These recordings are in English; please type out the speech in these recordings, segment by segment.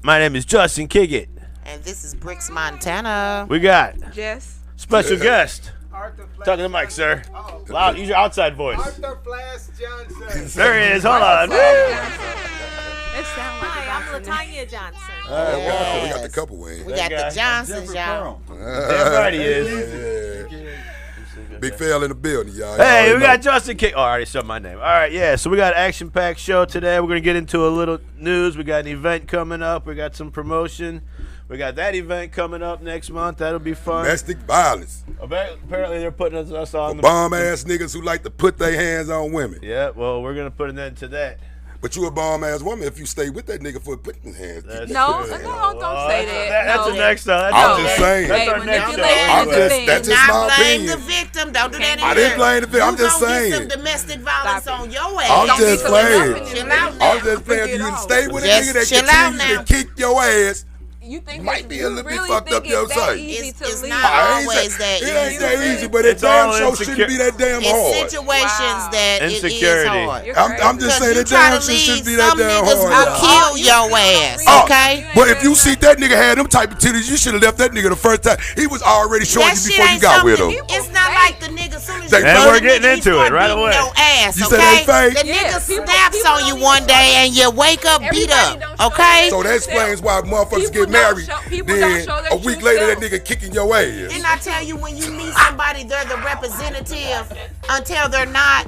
My name is Justin Kickett. And this is Bricks, Montana. We got Jess. Special guest. Talk to the mic, sir. Loud. Use your outside voice. Arthur Flash Johnson. There he is. Hold on. It sounds like I'm Latanya Johnson. We got the couple wings. We got the Johnsons, y'all. Damn right he is. Big fail in the building, y'all. Hey, we got Justin Kickett. Oh, I already said my name. All right, yeah. So we got an action-packed show today. We're going to get into a little news. We got an event coming up. We got some promotion. We got that event coming up next month. That'll be fun. Domestic violence. Apparently, they're putting us on the bomb-ass niggas who like to put their hands on women. Yeah, well, we're going to put an end to that. But you a bomb-ass woman if you stay with that nigga for putting his hands. No, don't say that. That's the next time. I'm just saying. That's our next show. That's just my blame opinion. the victim. Don't do that either. I didn't blame the victim. I'm just You saying. gonna get some domestic violence on your ass. I'm just playing. Chill out now. I'm just playing. You stay with a Just nigga that chill out continues now. to kick your ass. You think Might be a little bit really fucked up think it's your that side. easy to It's leave? not always that It ain't easy. that easy, but it It's all damn sure shouldn't be that damn It's hard. situations that it is Insecurity. hard. You're I'm just saying You that try damn to shit leave, shouldn't be that some damn niggas hard. will kill your ass, Oh, okay? but if you see that nigga had them type of titties, you should have left that nigga the first time. He was already showing That you shit before you ain't got with him. something. It's not like the nigga soon as They you And fuck we're the getting nigga, into you it right start away. beating your ass, You said okay? they fake? The Yeah, nigga people snaps on you don't one show day and you wake up beat Everybody up, don't show okay? So that explains why motherfuckers People get married. don't show- people Then don't show their a week true later, self. that nigga kicking your ass. Didn't I tell you when you meet somebody, they're the representative until they're not?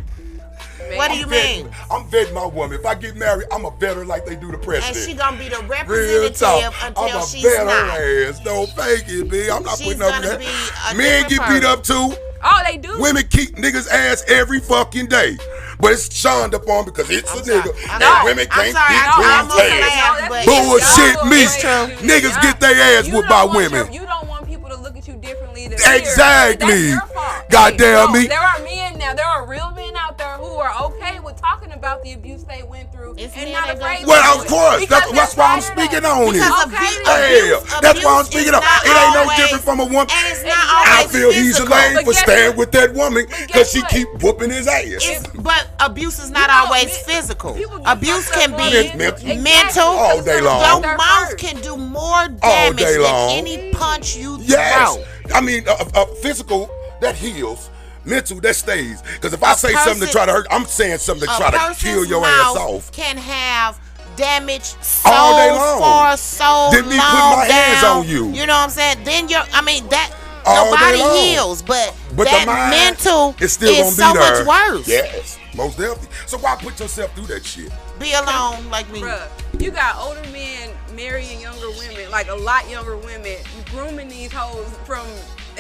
What do you mean? I'm vetting my woman. If I get married, I'm a vetter like they do the And president. she gonna be the Real talk. representative I'm until a she's vet not. her ass. Don't fake it, B. I'm not She's putting up with gonna that. be a Men get different beat up too. Oh, they do. Women kick niggas' ass every fucking day. But it's shunned upon because it's a nigga. I'm And sorry. women I'm can't sorry. get I women's almost ass. laughed, but Bullshit it's me. It's true. Niggas get their ass You whooped don't by want women. You don't want people to look at you differently. Exactly. That's your fault. Goddamn me. There are men now. There are real men out there who are okay with talking about the abuse they went through It's and men not that afraid. go- to Well, do of it. course. Because That's why I'm they're afraid of speaking that. on it. Because Yeah, that's why I'm speaking on it. Ain't no different from a woman. And it's not I always feel he's a physical. lame But for guess staying what? with that woman But because she guess keep whooping his ass. But abuse is not You know, always men- physical. people get Abuse fucked can up be on mental. mental. All day long. Your They're mouth hurt. can do more damage day than long. any punch you Yes. throw. I mean, physical, that heals. Mental, that stays. Because if I A say something to person- try to hurt, I'm saying something to A try to person's kill your mouth ass off. can have damage so All day long. far, so Than me putting long my hands down. on you. You know what I'm saying? Then that All your day body long. heals, but But that the mind mental is still is gonna so be there. much worse. Yes, most definitely. So why put yourself through that shit? Be alone like me. Bruh, you got older men marrying younger women, like a lot younger women, grooming these hoes from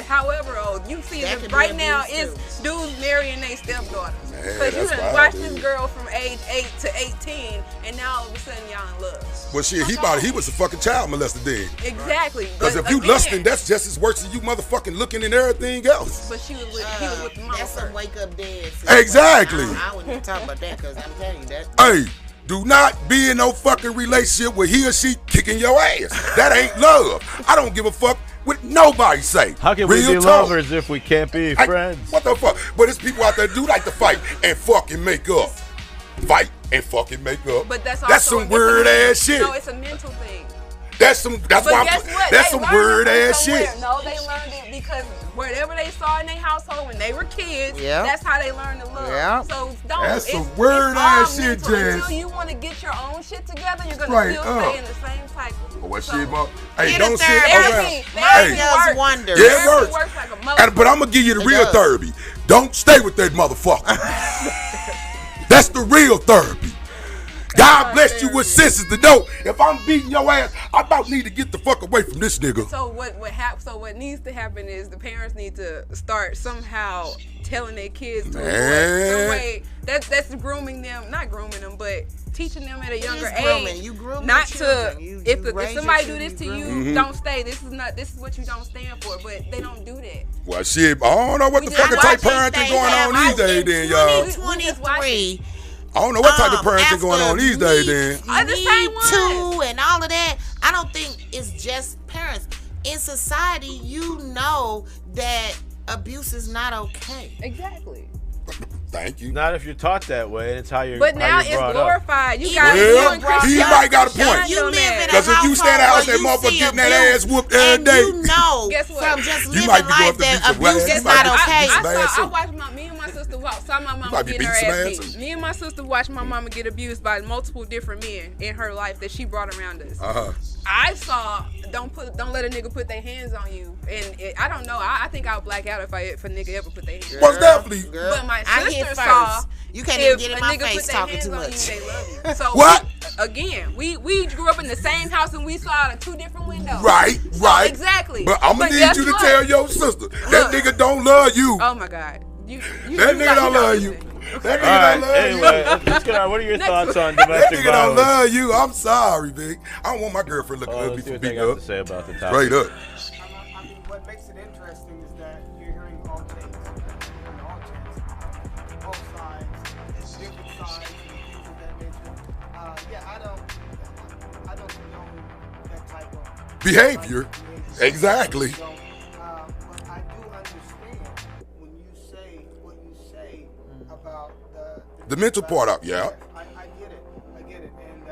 however old. You see That it could be right now abuse, is dudes marrying their stepdaughters. Man, Because you that's done wild, watched dude. this girl from age 8 to 18, and now all of a sudden y'all in love. Well, shit, he was a fucking child molester then. Exactly. Because But if you again, lusting, that's just as worse as you motherfucking looking and everything else. But he was with the mama That's some first. wake up dead. Exactly. I wouldn't even talk about that because I'm telling you that. Hey, do not be in no fucking relationship where he or she kicking your ass. That ain't love. I don't give a fuck what nobody say. How can Real we be talk. lovers if we can't be Hey, friends? what the fuck? But it's people out there do like to fight and fucking make up. Fight and fucking make up. But that's also some weird ass shit. No, it's a mental thing. That's But why guess what? that's They some learned weird it from ass shit. somewhere. No, they learned it because whatever they saw in their household when they were kids, Yeah. that's how they learned to love. Yeah. So don't. That's it's, some weird it's ass all shit, mental. Jazz. Until you want to get your own shit together, you're gonna Straight still up. stay in the same cycle. Oh, what So, shit, Mom? Hey, Get a don't sit therapist. around. Therapy Hey, does works. wonders. Yeah, it Therapy works. works like a motherfucker. But I'm gonna give you the It real does. therapy. Don't stay with that motherfucker. That's the real therapy. God bless you with senses to know if I'm beating your ass, I about need to get the fuck away from this nigga. So what needs to happen is the parents need to start somehow telling their kids to Man. some way that's grooming them, not grooming them, but teaching them at a younger is grooming. age. You groom not your to children. You if raise somebody your do this to children, you, you groom. don't stay. This is what you don't stand for. But they don't do that. Well, shit, I don't know what the We fucking just type watch parenting going on these days, then, y'all. 2023. I don't know what type of parenting going on these days, then. I just say too and all of that. I don't think it's just parents. In society, you know that abuse is not okay. Exactly. Thank you. Not if you're taught that way, and it's how you're. But now how you're it's brought up. glorified. You Well, got he might got a point. You live in a Because if you stay in the house, that household motherfucker where you getting see that abuse, ass whooped every and day. you know Guess what? from just You living might be going life to that beat your abuse ass. is not okay. I watched me and my sister saw my mama might be getting her beating ass some ass. beat. Me and my sister watched my mama get abused by multiple different men in her life that she brought around us. I saw don't let a nigga put their hands on you, and I don't know. I think I'll black out if a nigga ever put their hands. Most definitely. But my I sister hit saw. first. You can't even get in If a my nigga face put their talking hands too on much. you, they love you. So What? Again, we grew up in the same house and we saw out of 2 different windows. Right. Exactly. But I'm going to need guess you to what? tell your sister, that nigga don't love you. Oh my God. You That nigga don't love you. That nigga don't love you. Anyway, let's get on. What are your thoughts on That domestic nigga don't violence? love you. I'm sorry, big. I don't want my girlfriend looking ugly Let's see for what they beating got up. to say about the topic. Straight up. I mean, what makes it interesting is that you're hearing all takes, and all takes, both sides, different sides, and things of that nature. Yeah, I don't condone that type of Behavior. Exactly. So, but I do understand when you say what you say about The mental part up, yeah. I get it, and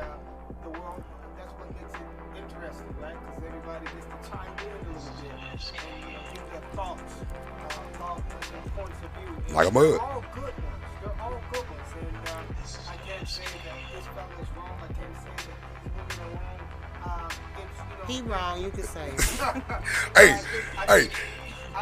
the world, that's what makes it interesting, right? Because everybody gets to chime in a little bit and give their thoughts, points of view. And Like a mug. They're all good ones. They're all good ones, and I can't say that this fella is wrong. I can't say that these women are wrong. He wrong, you can say. Hey,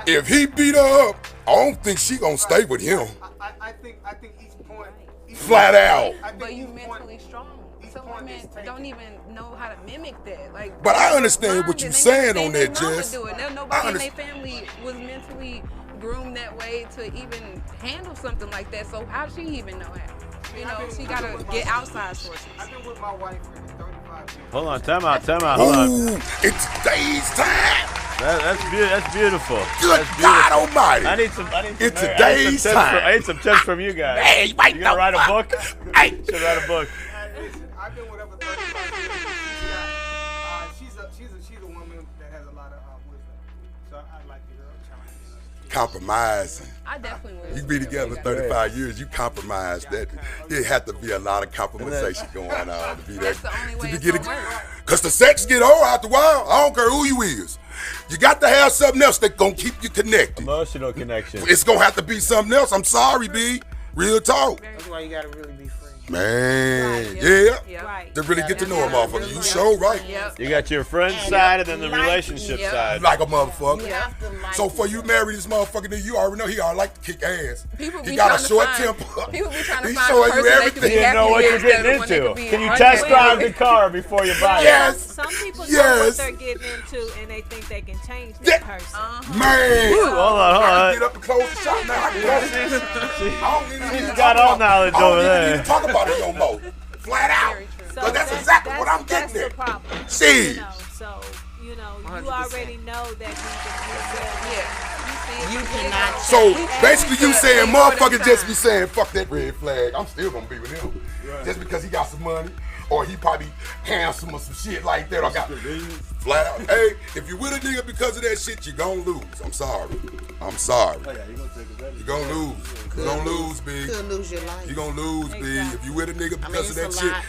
if he beat her up, I don't think she gonna stay with him. I think each point. Flat out. But you mentally strong. Some women don't even know how to mimic that. Like, But I understand what you're saying on that, Jess. Nobody in their family was mentally groomed that way to even handle something like that. So how does she even know how? You know, she gotta get outside sources. I've been with my wife for 35 years. Hold on, time out, hold on. Ooh, it's today's time. That's beautiful. Good That's beautiful. God Almighty. I need some. It's today's time. I need some tips from you guys. Hey, you might You gonna write a know. book? Hey. You should write a book. Listen, I've been with her for 35 years. She's a woman that has a lot of wisdom. So I'd like to hear her challenge. Compromising. I definitely would. You be together 35 years, you compromise that. There had to be a lot of compromisation going on to be That's that. the only way To it's be gonna getting, work. cause the sex get old after a while. I don't care who you is. You got to have something else that gonna keep you connected. Emotional connection. It's gonna have to be something else. I'm sorry, B. Real talk. That's why you gotta really be free. Man, Right, yeah. Yep. Right. To really get to know a Yeah. motherfucker. You sure right. Yep. You got your friend side and then the relationship Yep. side. Like a motherfucker. You have to like So for you marry this motherfucker, then you already know he already like to kick ass. People He be got trying a to short find- temper. People be trying to He's find showing a you person they can everything. be You didn't know happy what you're with getting instead of when they into. could be Can you unhappy. test drive the car before you buy it? Yes. Some people know Yes. what they're getting into and they think they can change that Yeah. person. Man. Hold I can on. get up and close the shop now. I don't even need to She's talk got all about- knowledge I don't over even there. need to talk about it no more. Flat out. Very true. So But that's exactly what I'm that's getting the at. problem. See. So, you 100%. already know that he can Yeah. you cannot So change. basically you saying They know them motherfucker just be signs. saying fuck that red flag. I'm still gonna be with him. Just because he got some money or he probably handsome or some shit like that. I got flat out. Hey, if you with a nigga because of that shit, you gon' lose. I'm sorry. You gon' lose. You gon' lose, B. Could lose your life. You gon' lose, B. Exactly. If you with a nigga because of that it's a shit, lot.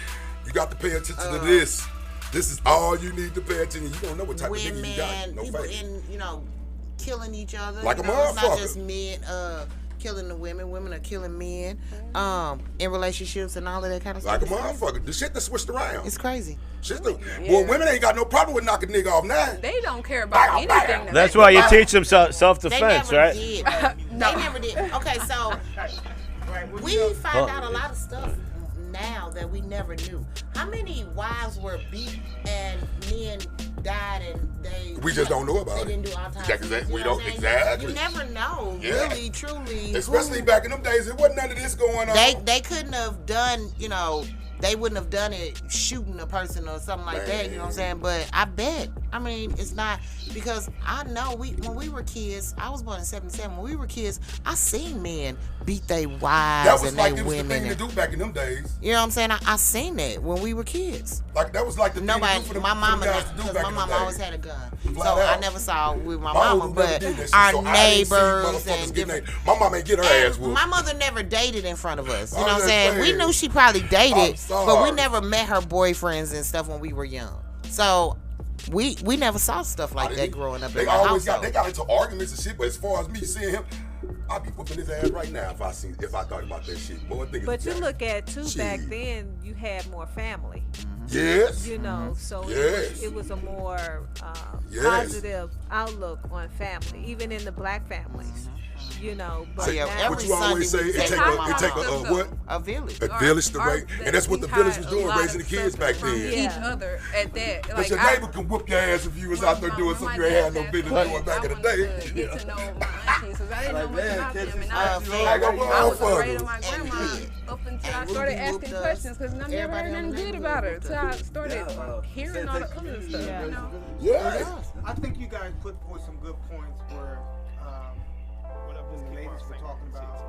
you got to pay attention to this. This is all you need to pay attention. You don't know what type of nigga you got. Women, No people face. killing each other. Like a It's not motherfucker. just men killing the women. Women are killing men in relationships and all of that kind of Like a stuff. It's crazy. motherfucker. The shit that switched around. It's crazy. Well, women ain't got no problem with knocking nigga off now. They don't care about anything. that That's they why do. you teach them They self-defense, never right? did. No. They never did. Okay, so we find out a lot of stuff now that we never knew. How many wives were beat and men died and they... We just don't know about They it. didn't do autopsies. Exactly. We You know don't what I'm saying? exactly. You never know, Yeah. really, truly. Especially who- back in them days, there wasn't none of this going on. They couldn't have done, they wouldn't have done it shooting a person or something like that, you know what I'm saying? But I bet I mean, it's not because I know when we were kids. I was born in '77. When we were kids, I seen men beat their wives That was and like they it was the women. thing to do back in them days. You know what I'm saying? I seen that when we were kids. Like that was like the Nobody, thing to do for them, my mama, guys to do because back my in mama them always days. had a gun, Flat so out. I never saw with my My mama. old never But did that shit, our so I didn't see neighbors motherfuckers and getting different. their- My mama ain't get her ass whooped. My mother never dated in front of us. You know I'm what I'm just saying? We saying. knew she probably dated, I'm sorry. but we never met her boyfriends and stuff when we were young. So we never saw stuff like that growing up They in my always household. they got into arguments and shit. But as far as me seeing him, I'd be whooping his ass right now if I thought about that shit. Boy, But you look at too, back Shit. then you had more family. Yes. You know, so Yes. it was a more Yes. positive outlook on family, even in the black families. You know, but See, now, every What you always say, Sunday we it take a what? a village. A village to raise, and that's what the village was doing, raising the kids back from then. each other at that. Because Like, your neighbor can whoop your ass if you was out there doing something you ain't had no business doing back in the day. Get to know my aunties, because I didn't know much about them, and I I was motherfucker. afraid of my grandma up until I started asking questions, because I never heard nothing good about her until I started hearing all the other stuff. You know. Yes. I think you guys put forth some good points where when the ladies were talking about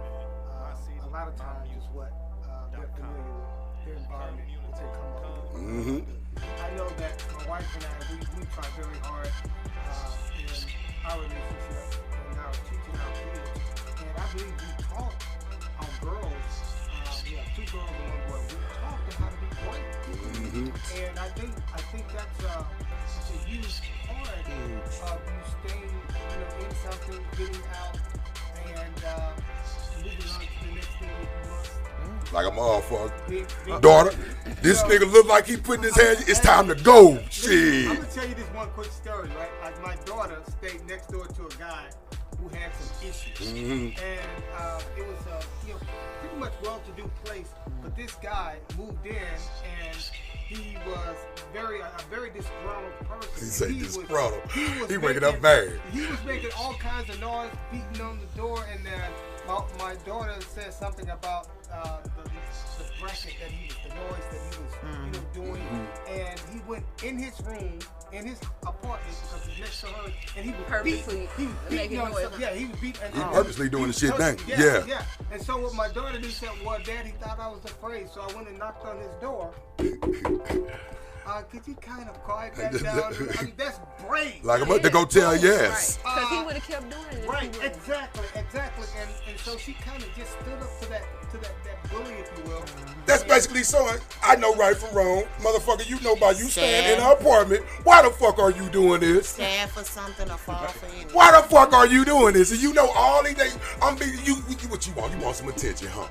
a lot of times is what they're familiar with, their environment that they come up with. Mm-hmm. I know that my wife and I, we try very hard in our relationship and our teaching our kids. And I believe we taught our girls, we have 2 girls and 1 boy, we taught them how to be great. Mm-hmm. And I think that's a huge part of you staying in something, getting out, and moving on to the next thing you must. Like a motherfucker. Big Daughter, this nigga look like he putting his hand. It's time to go. I'm Shit. gonna tell you this one quick story, right? Like my daughter stayed next door to a guy who had some issues, Mm-hmm. and it was pretty much well-to-do place. But this guy moved in, and he was a very disgruntled person. He say was- disgruntled. was He waking up making- mad. He was making all kinds of noise, beating on the door, and then my daughter said something about the bracket that he was, the noise that he was, doing, and he went in his room, in his apartment, because he's next to her, and he was Purposely beating making on noise. something. Yeah, he was beating. He purposely doing the shit thing. Yeah. Yeah. And so what my daughter did said, well, Dad, he thought I was afraid, so I went and knocked on his door. Could you kind of quiet that down? I mean, that's brave. Like I'm about to go tell yes. Because he would have kept doing it. if he Right, wouldn't. exactly. And so she kind of just stood up to that bully, if you will. That's basically so. I know right from wrong, motherfucker. You know by you stand in Stand. her apartment. Why the fuck are you doing this? Stand for something or fall for anything. Why the fuck are you doing this? And you know all these days. You what you want? You want some attention, huh?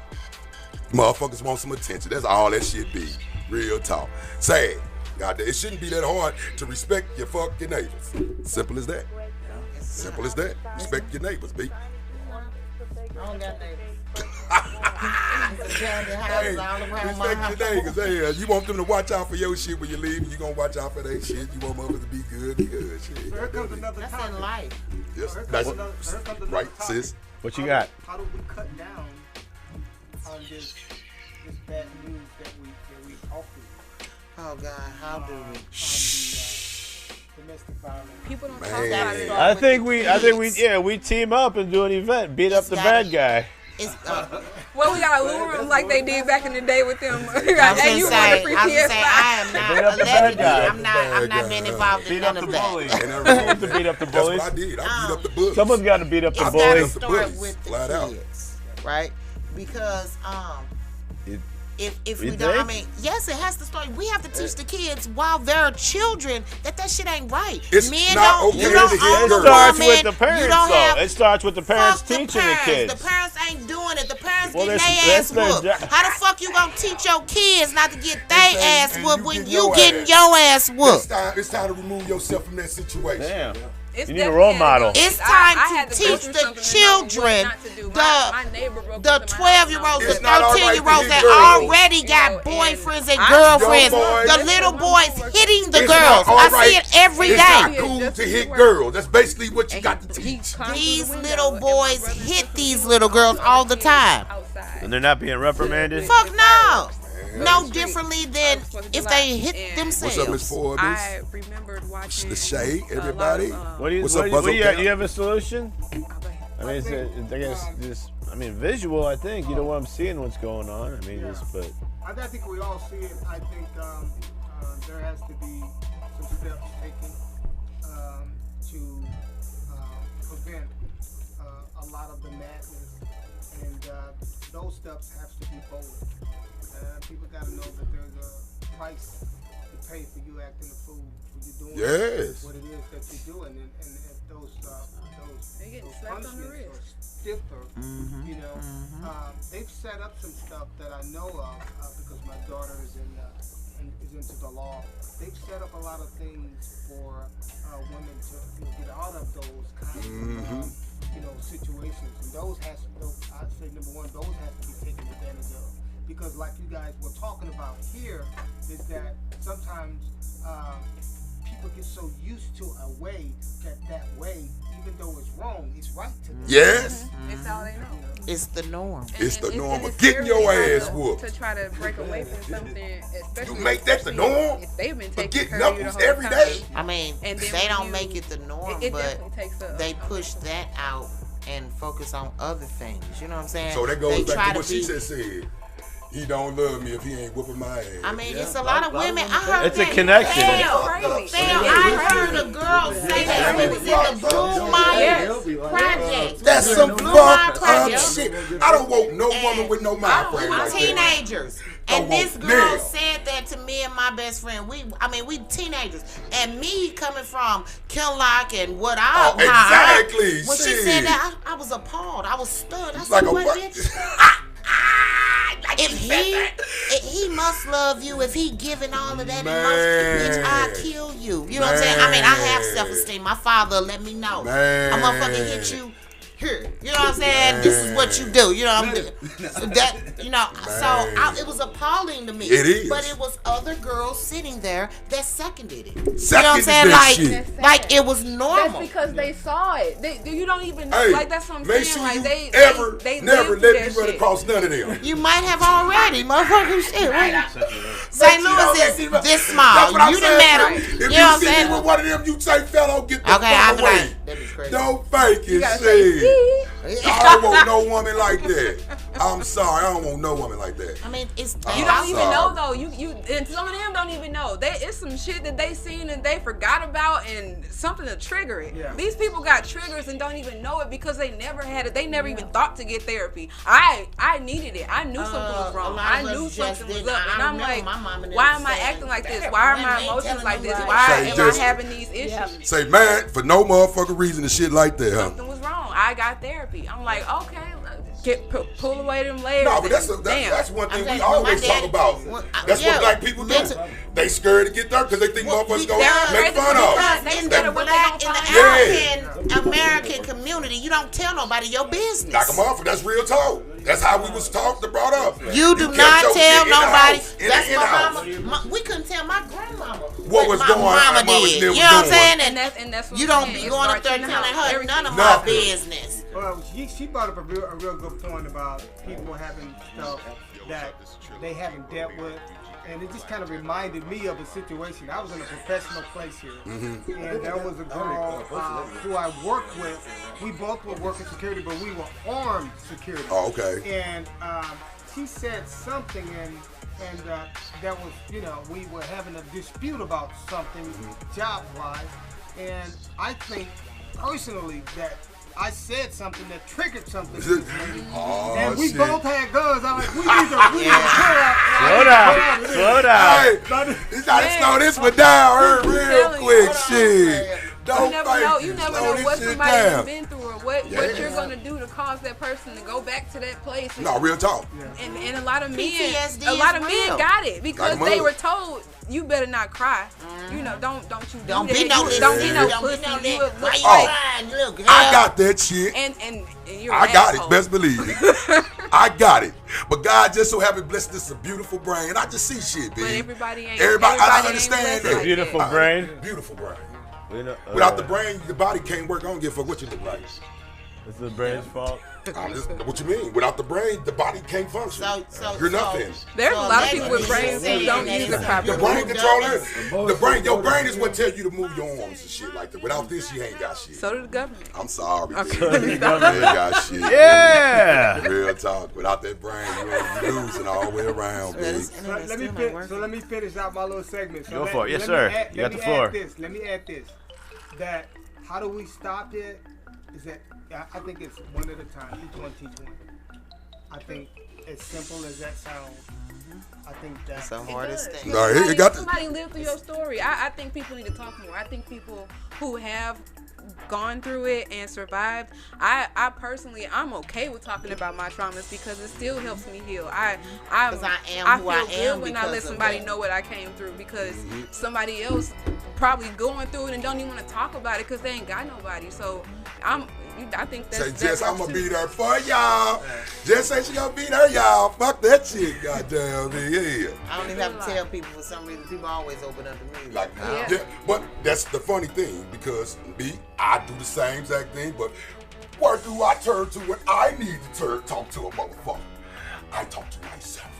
Motherfuckers want some attention. That's all that shit be. Real talk. Sad. God, it shouldn't be that hard to respect your fucking neighbors. Simple as that. Simple as that. Respect your neighbors, B. I don't got neighbors. Hey, respect your neighbors. Hey, you want them to watch out for your shit when you leave. You gonna watch out for their shit. You want motherfuckers to be good. Shit. So here comes another That's topic. in life. Yes, Here that's comes another right, topic. sis. What you got? How do we cut down on this bad news that we often Oh God, how do we? on the domestic violence? People don't Man. talk about it. I think we team up and do an event, beat up the bad guy. It's, Well, we gotta lure them like they did back in the day with them. I was Hey, gonna you say, want a free I PS5? am Beat not up the bad allegedly. guy. I'm not being involved in Beat none up of the that. bullies. Ain't nothing wrong To with beat up the That's what bullies. I did. I beat up the bullies. Someone's got to beat up the It's got to bullies. start bullies, with the flat out. kids, right? Because if You we don't, I think? mean, yes, it has to start. We have to teach the kids while they're children that shit ain't right. It's Men not don't. okay You don't to hit own It a girls. starts woman. with the You parents, don't though. have. It starts with the parents Fuck the teaching parents. the kids. The parents ain't doing it. The parents Well, getting that's- their ass that's their whooped. job. How the fuck you gonna teach your kids not to get their ass and whooped you when get you your getting ass. your ass whooped? It's time to remove yourself from that situation. Damn. It's You need a role definitely model. It's I time had to to go teach through the something to know what children, not to do. the My neighbor broke the into my house and I 12-year-olds, the It's not all right to 13-year-olds hit that girls. already You got know, and boyfriends and I- girlfriends, Your boys- the little boys hitting the It's girls. not all I right. see it every It's not day. cool Just to to hit work. girls. That's basically what you And got to he teach. climbed through These the window, little and my boys brother and hit sister these was little girls all all the kids time. outside. And they're not being reprimanded. Fuck no. no differently than if they hit themselves. What's up, Miss Forbes? I remembered watching The shade, everybody. What's up, Buzz? you have a solution? I mean, I guess just, visual. I think you know what I'm seeing, what's going on. I mean, but I think we all see it. I think there has to be some steps taken to prevent a lot of the madness, and those steps have to be bold. People got to know that there's a price to pay for you acting a fool, for you doing what it is that you're doing, and if those punishments are stiffer, you know, they've set up some stuff that I know of because my daughter is into the law. They've set up a lot of things for women to get out of those kinds of situations, and those I'd say number one, those have to be taken advantage of. Because like you guys were talking about here, is that sometimes people get so used to a way that way, even though it's wrong, it's right to them. Yes. It's all they know. It's the norm. It's the norm of getting your ass whooped. To try to break away from something, especially You make that the norm? if they've been But taking get care of you the knuckles whole every time. day? I mean, And then they when don't you- make it the norm, it but definitely takes they push that out and focus on other things. You know what I'm saying? So that goes They back try to what she be- just said. He don't love me if he ain't whooping my ass. I mean, it's a lot of women. I heard it's a that. connection. Damn, I heard a girl say that she was in the Blue Mile Project. That's some Blue Mile fucked up Project. shit. I don't want no woman with no mind frame like that. Teenagers. Don't And this want girl them. said that to me and my best friend. We teenagers. And me coming from Kinlock and what I... exactly. When she Shit. said that, I was appalled. I was stunned. I Like said, a what, what? bitch? If he must love you, if he giving all of that, bitch, I'll kill you. You know what I'm saying? I mean, I have self-esteem. My father let me know. Man. I'm motherfucking hit you here. You know what I'm saying? This is what you do. You know what I'm doing. It was appalling to me. It is. But it was other girls sitting there that seconded it. You know what I'm Seconded saying? that shit. Like it was normal. That's because they saw it. You don't even know. Hey, Like that's what I'm make saying. sure Like you they never lived let that me run shit. across none of them. You might have already, motherfucker. Shit, right? St. Louis is this That's small. what I'm You done saying. met him. If You know you what I'm see me saying? with one of them, you say, fellow, get the Okay, I'll fuck be away. like, that is crazy. Don't fake You it, gotta say, shit. I don't want no woman like that. I'm sorry, I don't want no woman like that. I mean, it's You I'm don't even sorry. know though. You and some of them don't even know. It's some shit that they seen and they forgot about and something to trigger it. Yeah. These people got triggers and don't even know it because they never had it. They never even thought to get therapy. I needed it. I knew something was a wrong. lot I of us knew just something was didn't. up. And I I'm remember like, my mama and why them am I saying, acting like this? "Damn, Why are women my ain't emotions telling like this? them Why right." am Say, I just- having these issues? Say, man, for no motherfucking reason and shit like that, huh? Something was wrong. I got therapy. I'm like, okay, pull away them layers. No, but that's damn. one thing I'm we saying, always my talk daddy- about. well, That's yeah, what black people do. that's- They scared to get there because they think motherfuckers gonna make fun of them. They In scared the of what they black, in gonna the find. African American community, you don't tell nobody your business. Knock them off, that's real talk. That's how we was taught and brought up. You do kept not your tell shit in the nobody. house, in That's the my in-house. mama. We couldn't tell my grandmama What was my going on, mama my mama was did. never You know what I'm doing. saying? And that's what You I'm don't saying. be It going up starts there in the telling house. her none of my Nothing. business. Well, she brought up a real good point about people having stuff that they haven't dealt with. And it just kind of reminded me of a situation. I was in a professional place here, and there was a girl who I worked with. We both were working security, but we were armed security. Oh, okay. And she said something, and that was, we were having a dispute about something job-wise. And I think personally that I said something that triggered something. Oh, And we shit. both had guns. I'm like, we need to Slow down. Hey, you gotta slow this one down real telling you. quick, Hold on. shit. Don't You never fight know. it. You never Slow know this what shit somebody has down. been through or what you're gonna do to cause that person to go back to that place. No, real talk. And a lot of men, PTSD a lot of is men real. got it because Like they mud. were told you better not cry. Don't you Don't do be that. no You this. don't be no Don't pussy. be no You that. would Why look you like crying? Look, I hell. got that shit. and you're I an got asshole. it. Best believe it. I got it. But God just so happy blessed this a beautiful brain. And I just see shit, But baby. everybody ain't. I ain't understand blessed that. like Beautiful that. brain. Beautiful brain. You know, Without the brain, the body can't work. I don't give a fuck what you look like. It's the brain's fault. What you mean? Without the brain, the body can't function. You're nothing. There's a lot of people with brains who don't use it properly. The brain controller. Your brain is what tells you to move your arms and shit like that. Without this, you ain't got shit. So do the government. I'm sorry. Okay. You ain't got shit. Yeah. Real talk. Without that brain, you losing all the way around, baby. So let me finish out my little segment. So Go for it. Yes, sir. You got the floor. Let me add this. That how do we stop it? Is that I think it's one at a time. Each one teach one. I think as simple as that sounds, I think that's the hardest thing. No, it got somebody lived through your story. I think people need to talk more. I think people who have gone through it and survived, I personally, I'm okay with talking about my traumas because it still helps me heal. I feel good when I let somebody know what I came through because somebody else probably going through it and don't even want to talk about it because they ain't got nobody. So I think that's say, Jess, I'm gonna be there for y'all. Jess say she gonna be there, y'all. Fuck that shit, goddamn me. Yeah. I don't even have to tell people for some reason. People always open up to me. But that's the funny thing because I do the same exact thing. But where do I turn to when I need to talk to a motherfucker? I talk to myself.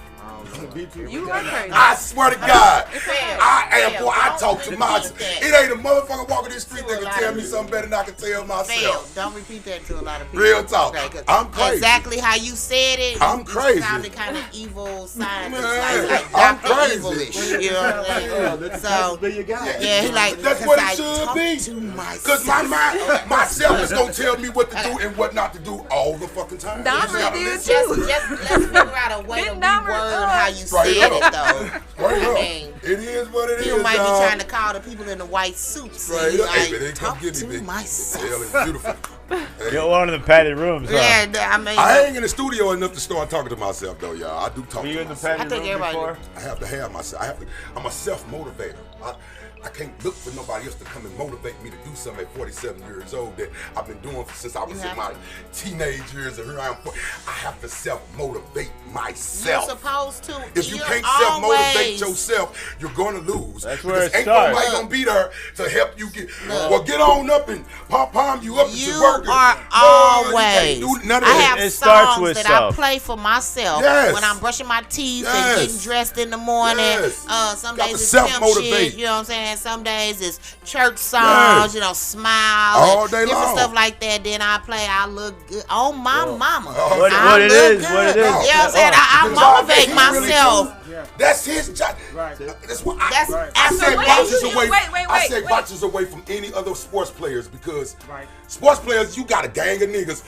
You are crazy. I swear to God, I talk to myself. It ain't a motherfucker walking this street that can tell me something better than I can tell myself. Don't repeat that to a lot of people. Real talk. I'm crazy. Exactly how you said it. I'm crazy. It sounded kind of evil scientist, like I'm Dr. crazy. Evil-ish. You know what I'm saying? So, he like, that's what it should be. Because my mind, myself is going to tell me what to do and what not to do all the fucking time. Dahmer did just too. let's figure out a way to reword how you said it, though. I mean, it is what it is. You might be trying to call the people in the white suits. Right. Like, talk to myself. Hell, it's beautiful. You're one of the padded rooms, huh? Yeah, I mean, I ain't in the studio enough to start talking to myself, though, y'all. I do talk to myself. I think everybody before? I have to have myself. I'm a self-motivator. I can't look for nobody else to come and motivate me to do something at 47 years old that I've been doing since I was in my teenage years. And here I am. I have to self-motivate myself. You're supposed to. If you can't self-motivate yourself, you're going to lose. That's where it ain't starts. nobody going to be there to help you get. Well, get on up and pom you up and you work. are always. Do none of I that. have songs that I play for myself when I'm brushing my teeth and getting dressed in the morning. Some days it's pimp shit, you know what I'm saying? Some days it's church songs, you know, smile, all day different long. stuff like that. Then I play I Look Good. Oh, my mama. What it is. You know what I'm saying? I motivate myself. That's his job. Right. That's what I say boxers away. I say wait. boxers away from any other sports players because sports players, you got a gang of niggas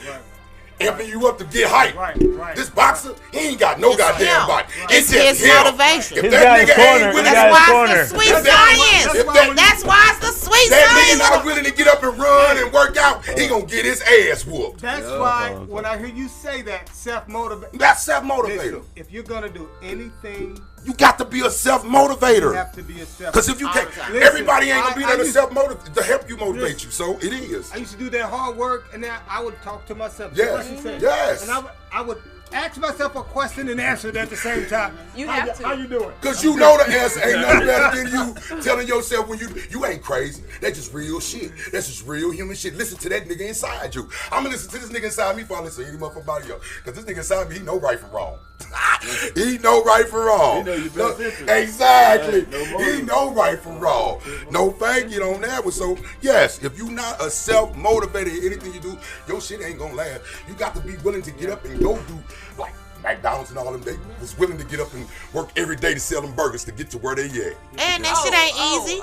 amping you up to get hype. Right. This boxer, he ain't got no goddamn body. It's just his motivation. If that nigga ain't willing, that's why it's the sweet science. That's why it's the sweet that nigga science. not willing to get up and run and work out, he gonna get his ass whooped. That's why when I hear you say that, self-motivate. That's self-motivator. If you're gonna do anything, you got to be a self-motivator. you have to be a self. Because if you can't, everybody ain't gonna be there to self-motivate to help you motivate you. So it is. I used to do that hard work, and then I would talk to myself. Yes. Yes. And I would ask myself a question and answer it at the same time. You have to. How you doing? Because you know the answer ain't nothing better than you telling yourself when you ain't crazy. That's just real shit. That's just real human shit. Listen to that nigga inside you. I'm gonna listen to this nigga inside me before I listen to any motherfucker else. Because this nigga inside me, he know right from wrong. He know right from wrong. He know your best interest. Exactly. Right, He know right from wrong. No fake it on that one. So yes, if you not a self-motivated in anything you do, your shit ain't gonna last. You got to be willing to get up and go do like McDonald's and all them. They was willing to get up and work every day to sell them burgers to get to where they at. And that shit ain't easy.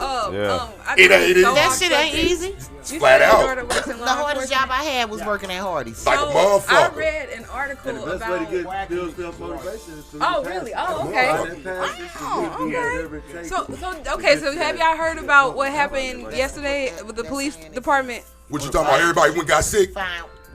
It ain't easy. That shit ain't easy. Flat out. The hardest job I had was working at Hardee's. Like a motherfucker. I read an article And the best about. way to get build self-motivation is to Oh, pass really? it. Oh, okay. Okay. So have y'all heard about what happened yesterday with the police department? What you talking about? Everybody went and got sick?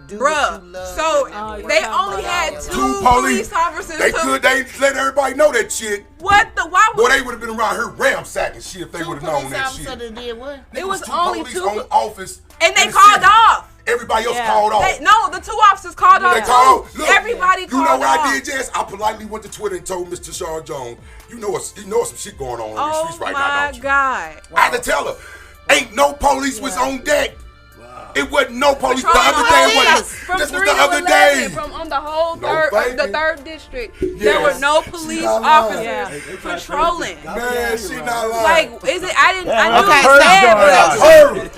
Bruh, so they only had two police officers. They let everybody know that shit. What the? Why Boy, would they would have been around here ransacking shit if they would have known that shit. Did what? It was two only police two on office, and they in the called city. off. Everybody else called off. No, the two officers called off. They called off. Look, Everybody called off. You know what I did, Jess? I politely went to Twitter and told Mr. Shaw Jones, you know some shit going on the streets right now, don't you? God. I had to tell her, ain't no police was on deck. It wasn't no police. The other day this was the other day. From on the whole the third district, there were no police officers patrolling. Man, she not lying. Like, is it? I knew it was bad,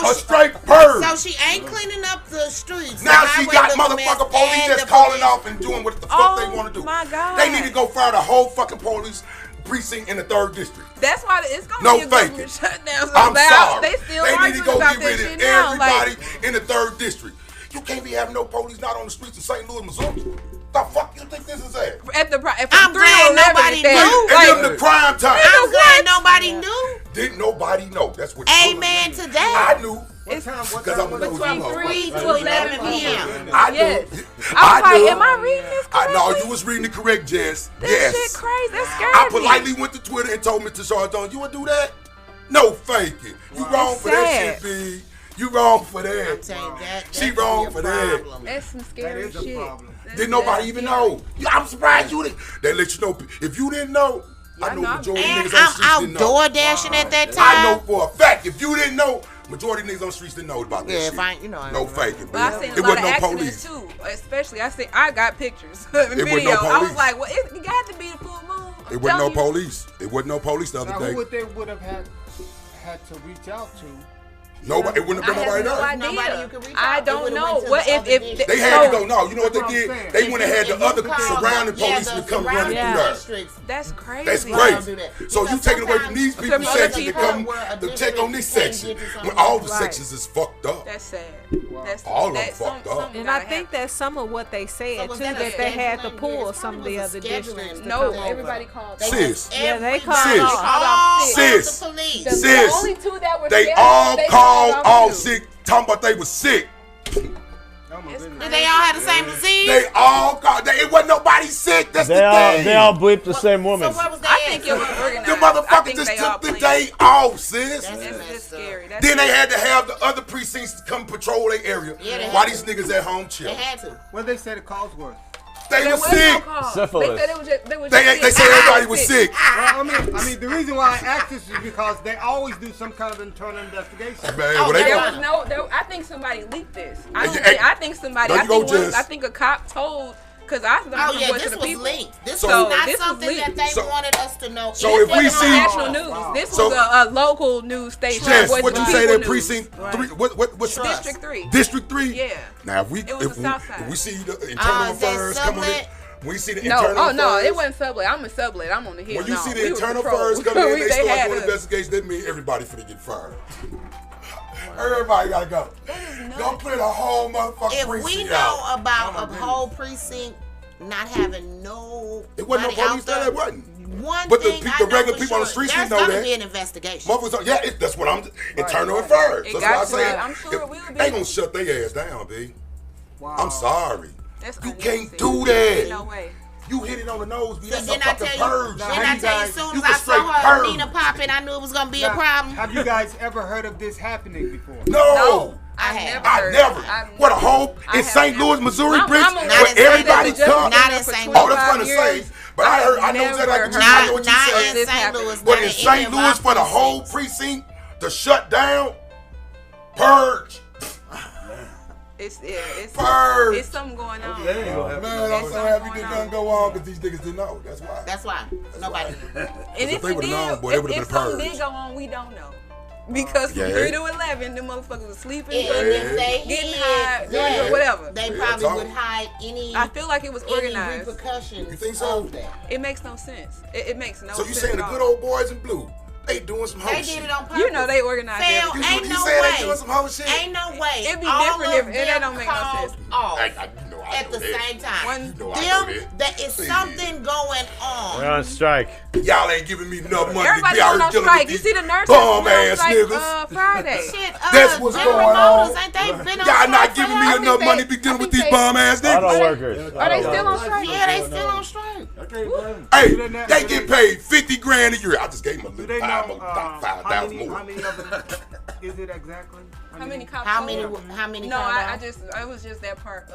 but a straight purge. So she ain't cleaning up the streets. Now she got motherfucking police just calling off and doing what the fuck they want to do. My God. They need to go fire the whole fucking police precinct in the 3rd district. That's why it's gonna be a government shutdown. I'm sorry. They still need to arguing go about get that rid shit of now. everybody in the 3rd district. You can't be having no police not on the streets of St. Louis, Missouri. The fuck you think this is at? I'm glad nobody knew. And the crime time. I'm glad nobody knew. Didn't nobody know? That's what. Amen to that. I knew. What time? Between 3 to 11 p.m. I knew. Yes. I was like, am I reading this correctly? No, you was reading the correct, Jess. This shit crazy. That's scary. I politely went to Twitter and told Mr. Chardon, you would do that? No faking. You wrong for that shit, B. You wrong for that. I'm saying that. She wrong for that. That's some scary shit. Didn't nobody even know. I'm surprised you didn't. They let you know. If you didn't know, I know majority of niggas on the streets didn't know. I'm out door dashing at that time. I know for a fact. If you didn't know, majority of niggas on the streets didn't know about that shit. No faking. But I seen a lot of accidents too. Especially, I got pictures and video. I was like, well, it got to be the full moon. It wasn't no police. It wasn't no police the other day. Who would they would have had to reach out to? Nobody. It wouldn't have been nobody there. Nobody you could reach out. I don't know. What if they had to go? No, you know what they did? They went and had the other surrounding police to come running through there. That's crazy. That's crazy. So you taking away from these people's section to come to check on this section when all the sections is fucked up. That's sad. That's all of them fucked up. And I think that's some of what they said too, that they had to pull some of the other districts. No, everybody called. Sis. Yeah, they called. Sis. The only two that were they all called all sick, talking about they was sick. Did they all have the same disease? They all called. It wasn't nobody sick. That's the thing. They all bleeped the same woman. So what was I think it was organized. The motherfuckers just took the day off, sis. That's scary. Then they had to have the other precincts come patrol their area while these niggas at home chill. They had to. What they say the cause was? They were sick. Syphilis. They said everybody was sick. Well, I mean, the reason why I asked this is because they always do some kind of internal investigation. I think somebody leaked this. I think somebody. I think a cop told. Because I this was linked. This was not something that they wanted us to know. So if we see national news, this was a local news station. Yes, what you say that precinct 3? What's District 3? District 3. Yeah. Now if we see the internal affairs coming in. When you see the internal affairs, it wasn't sublet. I'm a sublet. I'm on the hill. When you see the internal affairs coming in, they start doing investigation. That means everybody finna get fired. Everybody gotta go. Don't clear the whole motherfucking precinct. If we know about a whole precinct not having no, it wasn't no police there. It wasn't. But the regular people on the streets didn't know that. There's gonna be an investigation. That's what I'm. Internal affairs. That's what I say. I'm sure it will be. They gonna shut their ass down, B. Wow. I'm sorry. You can't do that. No way. You hit it on the nose, B. That's a fucking purge. Then I tell you, as soon as I saw her Nina popping, I knew it was gonna be a problem. Have you guys ever heard of this happening before? No. I never. What a whole in St. Louis, Missouri, bridge where everybody comes. Not in St. Louis. Oh, that's gonna say. But I know exactly what you said. St. Louis. But in St. Louis, for the whole precinct to shut down, purge. It's something going on. Man, I'm so happy this doesn't go on because these niggas didn't know. That's why. Nobody. And if something did go on, we don't know. Because from 3 to 11, the motherfuckers were sleeping, getting high, whatever. They probably would hide any. I feel like it was organized. Repercussions. You think so? Of that. It makes no sense. It makes no sense. So you saying the good old boys in blue? They doing some hoe shit. They did it on purpose. You know they organized everything. Ain't no way. way. They doing some hoe shit? Ain't no way. It'd be different if it don't make no sense. At the same time. There is Please. something going on. We're on strike. Y'all ain't giving me enough money Everybody to be out on here strike. dealing You with see these the nurses bum ass like, niggas. Friday. Shit, That's what's going on. Ain't they been on Y'all strike not giving me enough money to be dealing with these bum ass niggas. Auto workers. Are they still on strike? Yeah, they still on strike. Hey, they get paid $50 grand a year. I just gave them a Do little they know 5,000 more. how many of them is it exactly? How many cops? How many? No, it was just that part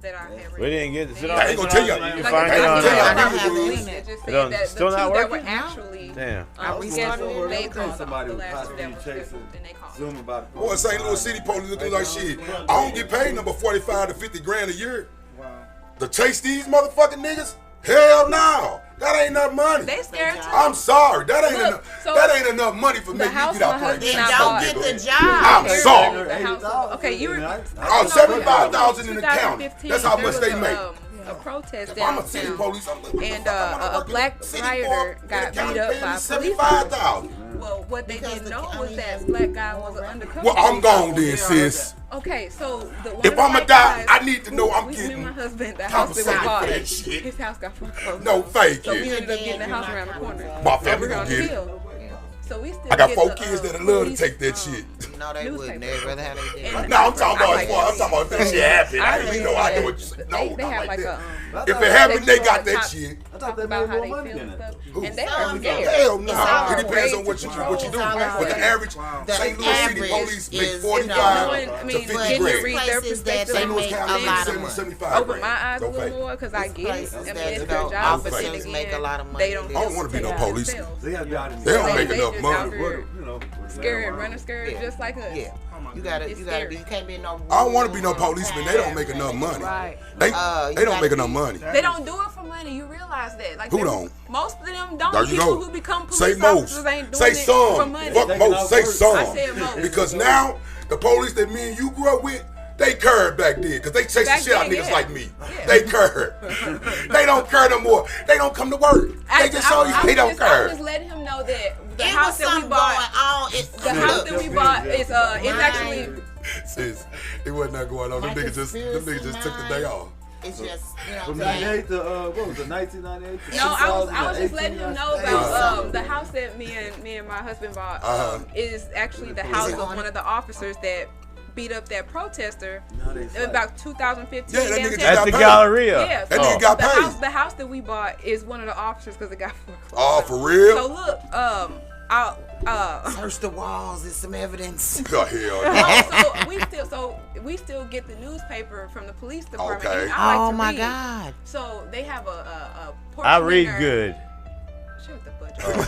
that We didn't get this. I ain't gonna tell you. You find it on. It just said that still the not two that working? were actually Damn. scheduled, they called somebody the was last two that passing was chasing, scheduled, and they called. zooming about the Boy, St. Louis City police looking like shit. I don't get paid number 45 to 50 grand a year. Wow. To chase these motherfucking niggas? Hell no. That ain't enough money. They scared too. I'm sorry. That ain't Look, enough. so that ain't enough money for me the to house get out my playing. husband Then don't get the job. I'm sorry. The house, okay, you were. Oh, 75,000 in the county. 2015, That's how there much was they make. A protest If I'm a city downtown, police, I'm looking and a black rioter got beat up by police. 75,000. Well, what they didn't know was that black guy was an undercover. Well, I'm gone then, sis. Okay, so If I'ma die, I need to know I'm me getting and my husband, the house that we compensated bought, for that shit. his house got foreclosed. No, fake So we it. ended up getting the house around the corner. My family Over gonna on the get it. hill. So we still I got get 4 the, kids that'd love to police, take that shit. No, they wouldn't. They'd rather have they did. And- No, I'm talking about I like I'm talking about if that shit happened. I really didn't know. I like know what you said. No, They not have like like that. a If it happened, they section got on the that top, shit. talk about how they feel and stuff. And they were scared. Hell no. all It depends on great what you control. do. It's all But the great. average The St. Louis City average police make is, 45 I mean, to 50 getting to grand. read their Places that perspective they St. Louis make County a lot of 70, money. 75 open my eyes a Okay. little more because I get it. Places I mean, that it's the their job, but then officers again, make a lot of money. they don't. I don't want to be no police. They gotta be out in They don't They- make they enough just money. out here you know, Scared, running scared, Yeah. just like us. Yeah. You gotta be. You can't be no. I don't want to be no policeman. They don't make enough money. Right. They You don't make gotta enough be- money. They don't do it for money. You realize that? Like Who they- don't? Most of them don't. There you People go. who become Say police most. officers ain't doing Say it for some. money. Fuck most. Say some. I said most. Because now the police that me and you grew up with, they curved back then. Because they chased the Back shit out of then, niggas yeah. like me. Yeah. They curved. They don't curve no more. They don't come to work. They just show you they don't I curve. was letting him know that the It house was that we something bought. going on. The house that we bought is it's actually Sis, it wasn't that going on. Them My niggas just took the day off. It's just, you know From what I'm saying? 98 to, what was it, 1998? to No, I was just letting him know about 2000. the house that me and my husband bought is actually the Is house it of haunted? one of the officers that beat up that protester No, they fight. about 2015. Yeah, that nigga just downtown. At the paid. Galleria. Yeah, That so nigga got the paid. the house that we bought is one of the officers because it got foreclosed. Oh, for real? So look, Search the walls. There's some evidence. Oh, hell no. so we still get the newspaper from the police department. Okay. And I like Oh to my read. God. So they have a portion I in read there- good. Shut the fuck up.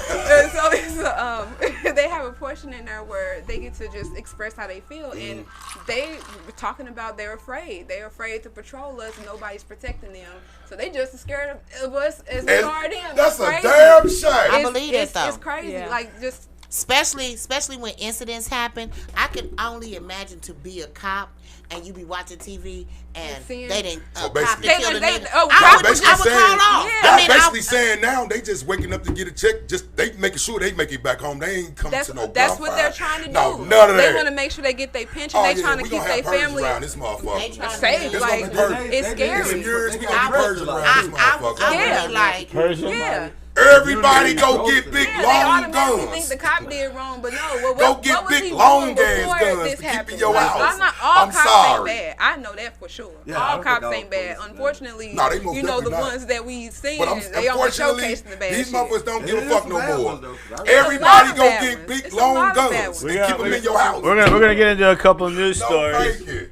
So it's, they have a portion in there where they get to just express how they feel, and they were talking about they're afraid. They're afraid to patrol us. And nobody's protecting them, so they just as scared of us as we And are them. that's It's a crazy. damn shame. I believe it, though. It's crazy. Yeah. Like just. Especially when incidents happen. I can only imagine to be a cop and you be watching TV and seeing- they didn't So cop basically- that killed a They- nigga. oh, I would basically call saying- off. Yeah. I mean, basically saying now they just waking up to get a check. Just they making sure they make it back home. They ain't coming That's to no what gunfire. they're trying to do. No, none of They that. want to make sure they get their pension. Oh, They yeah, trying to we keep gonna their have purges family around this They motherfucker. trying safe. to It's Like gonna be purges. it's In scary. some years, we gonna I have would- purges around this I motherfucker. would be like, Persian? Yeah. Everybody go get big Yeah, they long automatically think guns. the cop did wrong, but no. What, Go what, get what was big he long doing ass before guns this to keep in happened? your Like, house. Not all I'm cops sorry. ain't bad. I know that for sure. Yeah, I all don't cops think all ain't bad. police, Unfortunately, No, they most you know the definitely not. ones that we seen, But they always unfortunately, showcasing the bad these shit. motherfuckers don't give It a is fuck some no bad more. ones, though, 'cause I remember- Everybody It's a go lot of get bad big ones. It's a lot long of bad guns ones. and We got- keep them we- in your house. We're gonna get into a couple news Don't stories. fake it.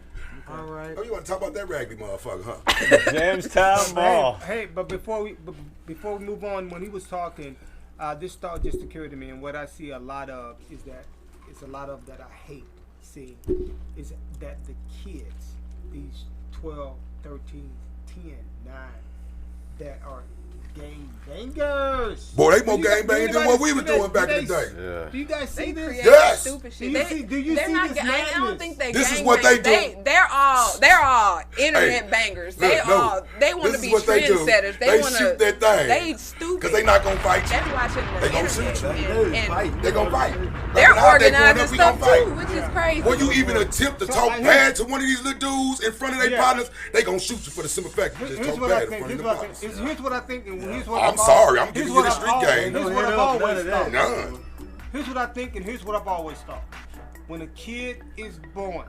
All right. Oh, you want to talk about that raggedy motherfucker, huh? Jamestown Mall. Hey, but before we move on, when he was talking, this thought just occurred to me, and what I see a lot of is that it's a lot of that I hate seeing is that the kids, these 12, 13, 10, 9, that are gang bangers. Boy, they more Do you guys- gang banging do than you what guys- we was do you doing guys- back in the day. Yeah. Do you guys see They this? create Yes. stupid shit. Do you see- do you they're see not, this I don't madness? think they This is gang what they bangers. do. They're all internet Hey, bangers. look, They no. all they want This to is be what they do. trendsetters. They want to shoot that thing. They stupid. Because they not going to fight you. They're watching the They gonna internet shoot you. and They going to fight. they're Like, now they growing organizing up, we stuff gonna fight. too, which is crazy. When you even attempt to So talk I hear- bad to one of these little dudes in front of their Yeah. partners, they gonna shoot you for the simple fact you just Here's talk what I bad in think. front Here's of what the I partners. think. Here's what I think, and here's what I'm I've sorry, I'm here's giving you what the I've street always- game. Here's No, what I've none always of that. thought. None. Here's what I think, and here's what I've always thought. When a kid is born,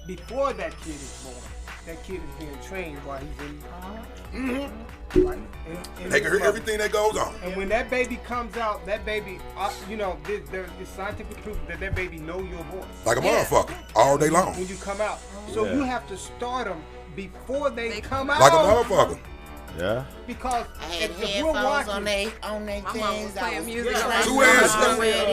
before that kid is born, that kid is being trained while he's in. Right? In They can his hear everything that goes on. And when that baby comes out, that baby, there's scientific proof that baby know your voice Like a Yeah. motherfucker all day long. when you come out. So Yeah. you have to start them before they come out. Like a motherfucker. Yeah. Because I had if we're headphones watching, on they things. playing music. Two hands.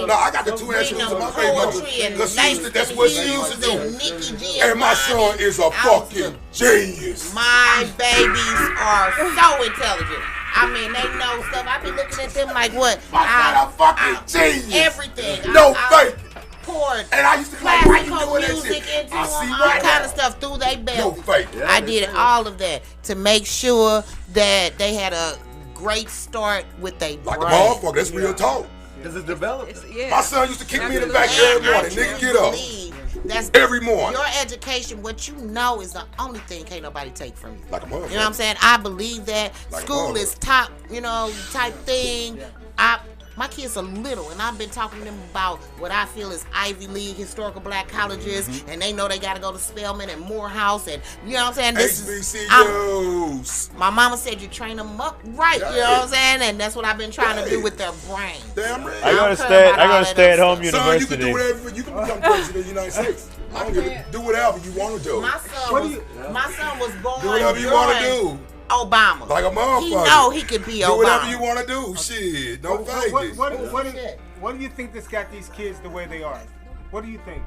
No, I got the 2 hands on my baby. Because that's what she used to do. And my son is a fucking genius. My babies are so intelligent. I mean, they know stuff. I be looking at them like what? My son a fucking genius. Everything. No fake. Poured And I used to be like, why you classical doing that music shit? into I them, see all right kind now. of stuff through they No belt. fake. I did all of that to make sure that they had a great start with their Like a brain. motherfucker. That's real talk. Because it's developed. My son used to kick me in the back every morning. Nigga, get up. That's Every morning. Your education, what you know, is the only thing can't nobody take from you. Like a motherfucker. You know what I'm saying? I believe that Like a school motherfucker. is top, type thing. My kids are little, and I've been talking to them about what I feel is Ivy League historical black colleges, and they know they got to go to Spelman and Morehouse, and you know what I'm saying? HBCUs. My mama said you train them up right, you know what I'm saying? And that's what I've been trying to do with their brain. Damn right. I go to stay at home Son, university. you can do whatever. You can become president of the United States. I don't give a, do whatever you want to do. My son was born Do whatever you want to do. Obama. Like a motherfucker. He know he could be Obama. Do whatever you want to do. Shit. No Vegas. What do you think that's got these kids the way they are? What do you think?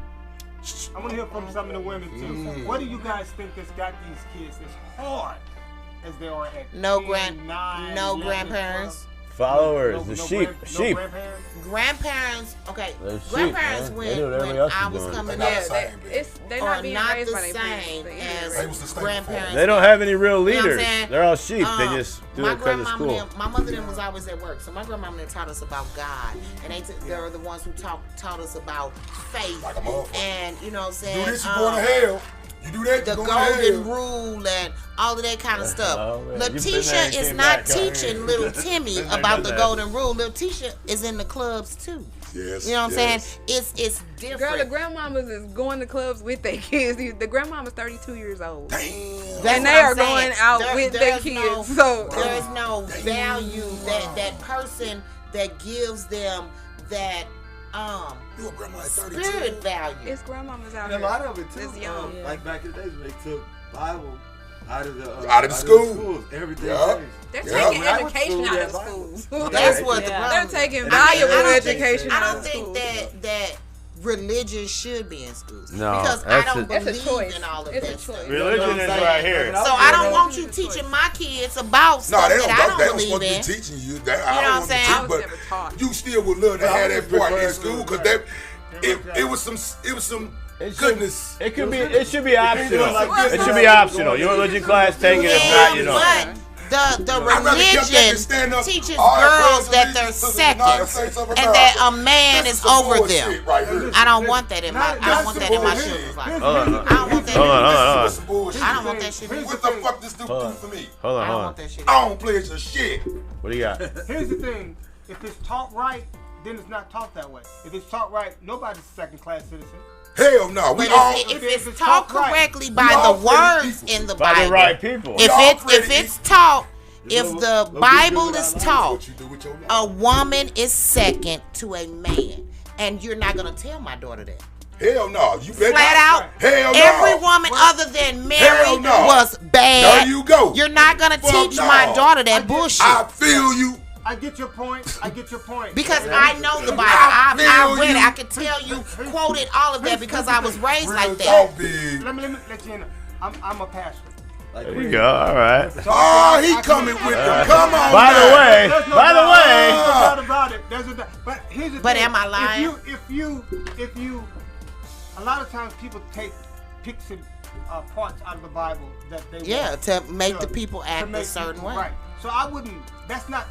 I want to hear from some of the women too. What do you guys think that's got these kids as hard as they are at No 10, 9, no 11, grandparents. Followers, the sheep. No grandparents? Grandparents, okay. They're sheep, grandparents man. They do when whatever else I you're was doing. coming They're up not the same, They're are not being not raised the by their same parents. They was the as same grandparents. They don't have any real You know what I'm leaders. saying? They're all sheep. They just do my it because it's grandmama cool. and my mother them was always at work, so my grandmama them taught us about God, and they're the ones who taught us about faith, Like a motherfucker. and you know what I'm saying. Do this, you going to hell. You do that, The you going to hell. golden rule and all of that kind of stuff. Oh, man. You been there Letitia and is came not back, huh? teaching little Timmy Been there, about done the that. golden rule. Letitia is in the clubs too. Yes. You know what I'm yes. saying? It's different. Girl, the grandmamas is going to clubs with their kids. The grandmama's 32 years old. Damn. That's And what they I'm are saying. going out with their there's kids. No, So there's no value that person that gives them that You a grandma at 32. spirit value. it's grandmamas out And a here. lot of it too. It's young. Like back in the days when they took Bible out of the school. schools, everything Yeah. changed. They're Yeah. taking When I went to education school, out of the that schools. That's what the Yeah. problem They're is. taking I valuable don't think- education I out don't of think schools. that religion should be in schools. No, because I that's don't That's a believe choice. in all of It's a that stuff. choice. Religion is saying? right here. So I don't want you teaching my kids about No, stuff they that I don't don't supposed believe to be in. teaching you. know That, what I'm I don't want saying? to I teach, was but never taught. you still would love to have that part in prepared school to, because it was some goodness. It could be. It should be optional. like It should be optional. Your religion class, take it. If not, you know. But the I'd rather kept that than religion stand up, teaches all that girls praise that and they're allegiance to the United States second of and that America. a man This is some over bullshit them. right here. I don't want that in my. I don't want that in my This is children's life. Hold on. I don't want that. Hold on, in hold my- on. This is bullshit. I don't want that shit. in- What the fuck this dude do for me? Hold I on, don't hold want on. that shit. I don't play your shit. What do you got? Here's the thing. If it's taught right, then it's not taught that way. If it's taught right, nobody's a second-class citizen. Hell no. We But all if it's taught correctly by We the all pretty words people. in the By Bible, the right people. if all it's pretty taught, if What the we do Bible with is our lives, taught, what you do with your life. a woman is second to a man, and you're not gonna tell my daughter that. Hell no. You better Flat out, Hell no. every woman other than Mary Hell no. was bad. There you go. You're not gonna Fuck teach no. my daughter that bullshit. I feel you. I get your point. I get your point. Because I know the Bible. I read it. I can tell you, quoted all of that because I was raised Real like that. talk, big. Let me let you in. I'm a pastor. Like There you go. All right. So Oh, he I coming can- with them. Come on By the now. way, There's no by the doubt. way. There's no doubt about it. There's no doubt. But here's the But thing. am I lying? If you, a lot of times people take picks and parts out of the Bible that they Yeah, want. to make the To people act make a certain people- way. Right. So I wouldn't. That's not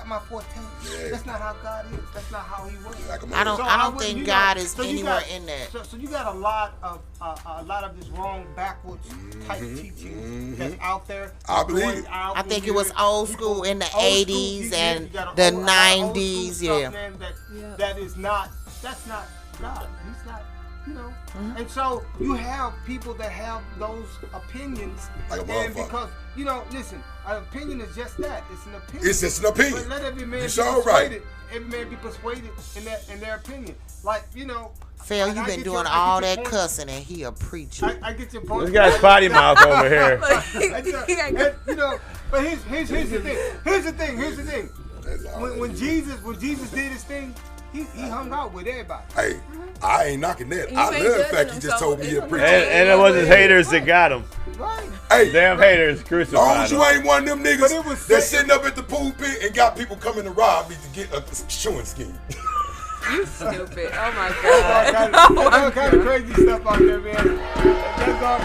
my forte. Yeah. That's not how God is. That's not how He works. Like a I don't. So I don't wouldn't- think you God got- is so you anywhere got- in that. So you got a lot of this wrong backwards type teaching that's out there. I believe going it. out I think in it was here. old People- school in the old school, 80s you and got a the lot of old school 90s, stuff, yeah. man, that is not. That's not God. He's not. You know. And so you have people that have those opinions, Like a and motherfucker. because listen, an opinion is just that. It's an opinion. It's just an opinion. But let every man You be sure persuaded. right. Every man be persuaded in their opinion. Like Phil, you been doing all that cussing and he a preacher. I get your point. This guy's potty mouth over here. You know, but here's the thing. Here's the thing. When Jesus did his thing, he hung out with everybody. Hey, I ain't knocking that. I love the fact he just told me he a preacher. And it wasn't haters that got him. Right. Hey, damn haters crucified long as you ain't one of them niggas that's second. sitting up at the pulpit and got people coming to rob me to get a showing scheme. You stupid. Oh my God. That's all kind of crazy stuff out there, man. That's all.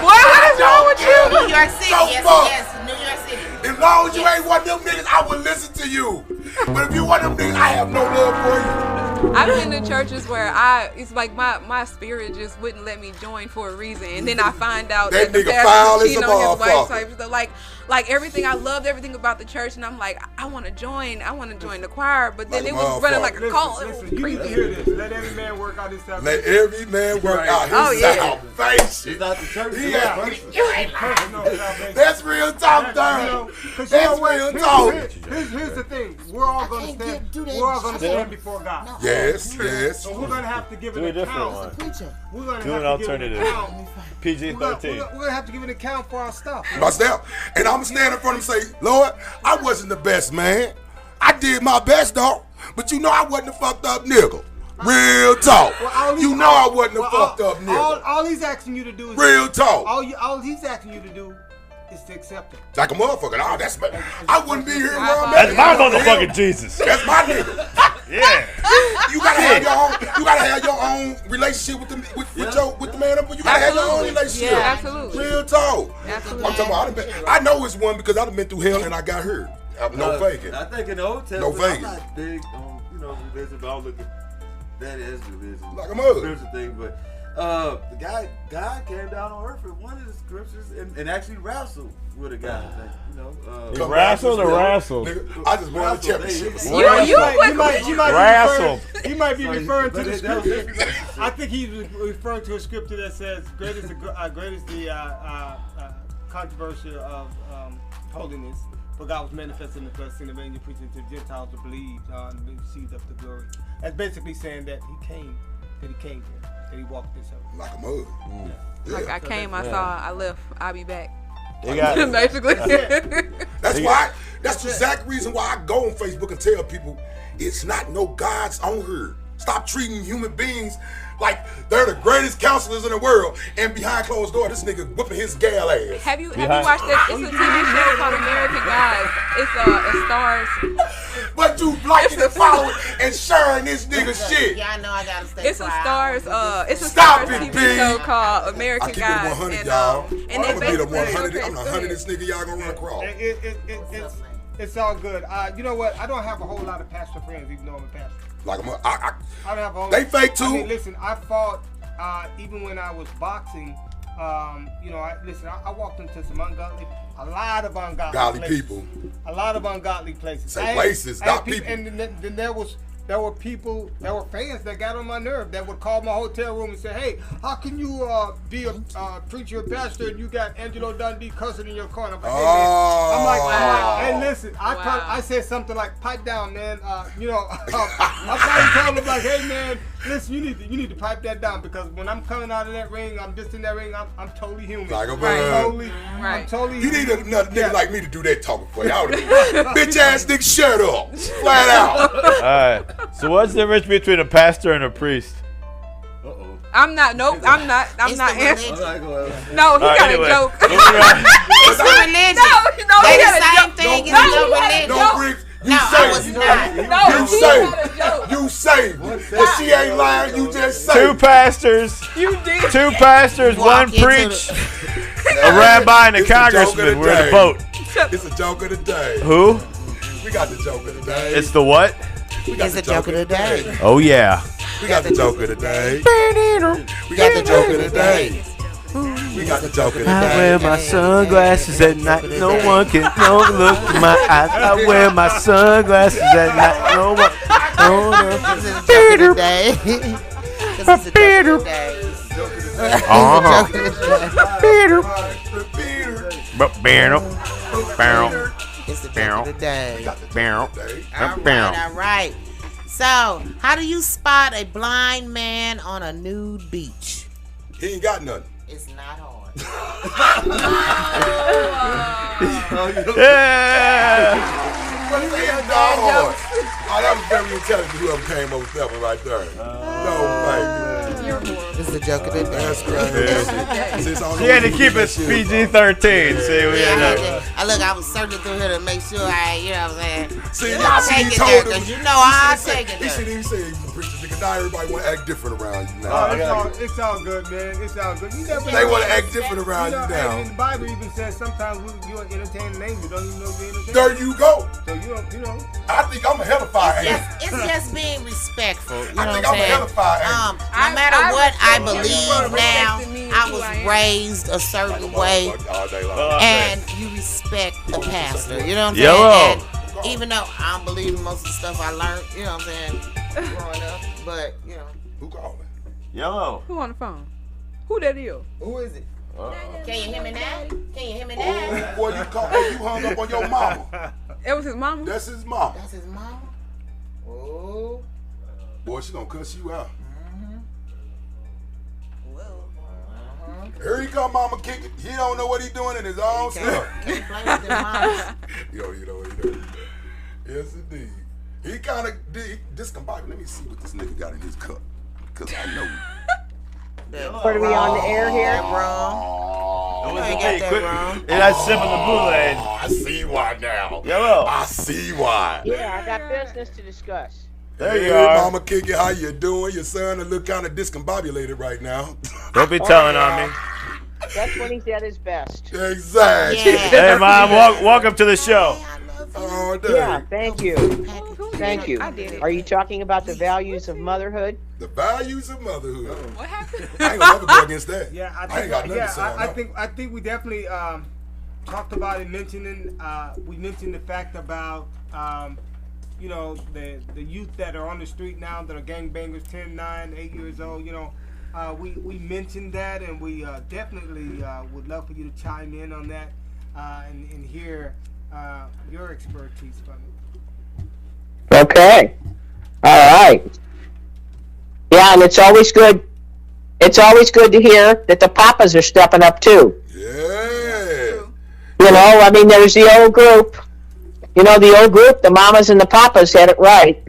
What is wrong with you? New York City, yes, New York City. As long as you ain't one of them niggas, I would listen to you. But if you one of them niggas, I have no love for you. I've been to churches where it's like my spirit just wouldn't let me join for a reason, and then I find out that the pastor cheating on his wife type stuff. Like everything, I loved everything about the church, and I'm like, I want to join the choir, but then it was running like a cult. Listen, you need to hear this. Let every man work out his salvation. Let every man work out his salvation. It's not the church. That's real talk, though. That's real talk. Here's the thing. We're all gonna stand before God. Yes. So we're gonna have to give an account. We're gonna do an alternative. PG-13. We're gonna have to give an account for our stuff. Myself. And I'm gonna stand in front of him and say, Lord, I wasn't the best man. I did my best, though. But you know I wasn't a fucked up nigga. Real talk. You know I wasn't a fucked up nigga. All he's asking you to do is real talk. All he's asking you to do is to accept it. Like a motherfucker. Oh, that's my, I wouldn't be here where I'm at. That's my motherfucking Jesus. That's my nigga. Yeah. You gotta have your own. You gotta have your own relationship with the man. You gotta have your own relationship. Yeah, absolutely. Real talk. Absolutely. I'm talking about. I know it's one because I've been through hell and I got hurt. No faking. I think in the Old Testament, no faking. I'm not big on religion, but I look at that as religion, like a mother. Spiritual thing, but. God came down on earth in one of the scriptures and actually wrestled with a guy. He wrestled or wrestled? I just won the championship. You might be referring to the scripture. I think he's referring to a scripture that says, "Great is the controversy of holiness, for God was manifested in the flesh, and made you preaching to Gentiles to believe and receive up the glory." That's basically saying that he came here. And he walked this up. Like a mug. Like I came, I saw, I left, I'll be back. Basically. That's why. That's the exact reason why I go on Facebook and tell people it's not no gods on her. Stop treating human beings like they're the greatest counselors in the world, and behind closed door, this nigga whipping his gal ass. Have you watched that? It's a TV show called American Gods. It's a stars. But you liking and following and sharing this nigga shit. Yeah, I know I gotta stay. It's a stars. It's a stars TV show called American Gods. I keep it 100, y'all. And they basically I'm 100 this nigga. Y'all gonna run across. It's all good. You know what? I don't have a whole lot of pastor friends, even though I'm a pastor. Like I don't have a whole. They fake too. I mean, listen, I fought even when I was boxing. I walked into some a lot of ungodly places. People. A lot of ungodly places. Say places, not people. And then there were fans that got on my nerve that would call my hotel room and say, "Hey, how can you be a preacher, pastor, and you got Angelo Dundee cussing in your car?" I'm like, "Hey, man." I'm like, "Hey, listen." I said something like, "Pipe down, man." I'm probably telling them like, "Hey, man, listen, you need to pipe that down because when I'm coming out of that ring, I'm just in that ring. I'm totally human. Like a I'm totally. You need another nigga like me to do that talking for you. Bitch ass nigga, shut up, flat out. All right. So what's the difference between a pastor and a priest? I'm not answering. No, he got a joke. It's the religion. No, he got a joke. Thing is no religion. You say, but she ain't lying. You just say. Two pastors. You did. Two pastors. One preach. A rabbi and a congressman. We're in the boat. It's a joke of the day. Who? We got the joke of the day. It's the what? It's the joke of the day. Oh yeah. We got the joke of the day. We got the joke of the day. We got the joke of the day. I wear my sunglasses at night. No one can look in my eyes. I wear my sunglasses at night. No one. This is the joke of the day. This is the joke of the day. It's the joke of the day. All right. So, how do you spot a blind man on a nude beach? He ain't got nothing. It's not hard. Yeah. But it ain't not hard. Oh, that was very intelligent. Whoever came up with that one right there. It's the joke of the day. That's crazy. She had to keep it PG-13. See, we I was searching through here to make sure you know what I'm saying. See, I'll take it there, because you know I'll take it there. He shouldn't even say he's a preacher, nigga. Now everybody want to act different around you now. It's all good, man. It's all good. They want to act different around you now. And the Bible even says sometimes you entertain an angel. Don't even know if you're entertaining. There you go. So you know. I think I'm a hellfire angel. It's just being respectful. You know I think what I'm a hellfire angel. No matter what I believe now, I was raised a certain way, and you respect the pastor. You know what I'm saying? And even though I don't believe in most of the stuff I learned, you know what I'm saying, growing up, but you know. Who calling? Yellow. Who on the phone? Who that is? Who is it? Can you hear me now? Can you hear me now? Oh, boy, you hung up on your mama. It was his mama? That's his mama. That's his mama? Oh. Boy, she gonna cuss you out. Whoa. Here he come, Mama Kickett. He don't know what he doing in his own stuff. Can't play with them mamas. You know. Yes, indeed. He kind of discombobulated. Let me see what this nigga got in his cup. Because I know. What are we on the air here? That's sipping the Kool-Aid. I see why now. Yellow. I see why. Yeah, I got business to discuss. There you are. Mama Kickett, how you doing? Your son look kind of discombobulated right now. Don't be telling on me. That's when he's at his best. Exactly. Yeah. Hey, Mom, welcome to the show. Oh, Yeah, thank you. Thank you. I did it. Are you talking about the values of motherhood? The values of motherhood. What happened? I ain't gonna never go against that. Yeah, I ain't got nothing to say on that. I think we definitely talked about it. We mentioned the fact about you know, the youth that are on the street now that are gangbangers, 10, 9, 8 years old. You know, we mentioned that, and we definitely would love for you to chime in on that and hear your expertise from it. Okay. All right. Yeah, and it's always good. It's always good to hear that the papas are stepping up too. Yeah. You know, I mean, there's the old group. You know, the old group, the mamas and the papas had it right.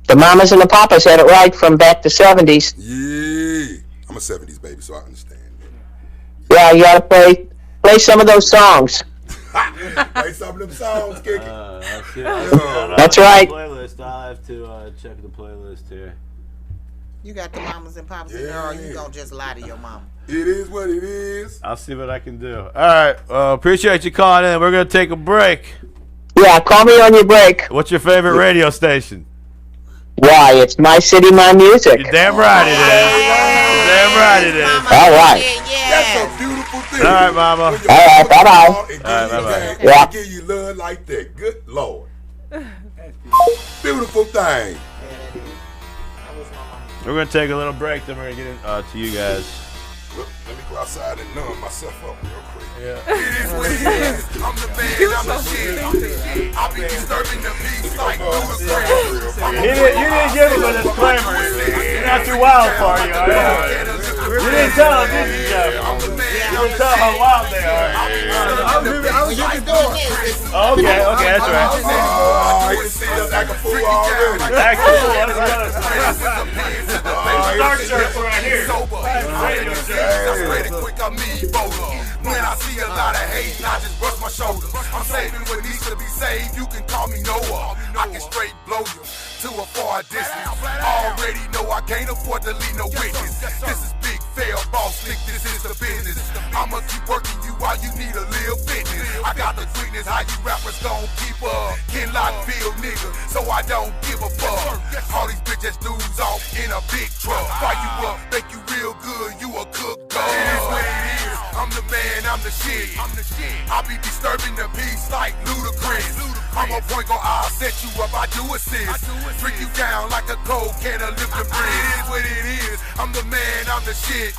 The mamas and the papas had it right from back to 70s. Yeah. I'm a 70s baby, so I understand. Yeah, you gotta play some of those songs. Play some of them songs, Kick it. That's right. Playlist. I'll have to check the playlist here. You got the mamas and papas in there, or you gonna just lie to your mama? It is what it is. I'll see what I can do. All right. Appreciate you calling in. We're going to take a break. Yeah, call me on your break. What's your favorite radio station? Why, it's MyCityMyMusic. You're damn right it is. You're damn right it is. All right. That's a beautiful thing. All right, Mama. All right, bye-bye. All right, bye-bye. Yeah. Give you love like that. Good Lord. Beautiful thing. We're going to take a little break, then we're going to get to you guys. Look, let me go outside and numb myself up real quick. Yeah. It is what it is. I'm the man, I'm the shit. I'll be disturbing the peace like You didn't give him a disclaimer. You're not too wild for you, all right? You didn't tell him, did you, Jeff? You didn't tell how wild they are. I was just doing this. Okay, that's right. Oh, you see us like a fool already. Actually, let's go. Star shirts right here. Radio When I see a lot of hate, I just brush my shoulders. I'm saving what needs to be saved. You can call me Noah. I can straight blow you to a far distance. Already know I can't afford to leave no witness. This is big, fair, boss slick. This is the business. I'ma keep working you while you need a little fitness. I got the quickness. How you rappers gon' keep up? Ken Lockfield nigga, so I don't give a fuck. All these bitches dudes off in a big truck. Fire you up, make you real good. You a cook. It is what it is. I'm the man, I'm the shit. I be disturbing the peace like Ludacris. I'm a point go, I'll set you up, I do assist. Break you down like a cold can of liquid bread. It is what it is. I'm the man, I'm the shit.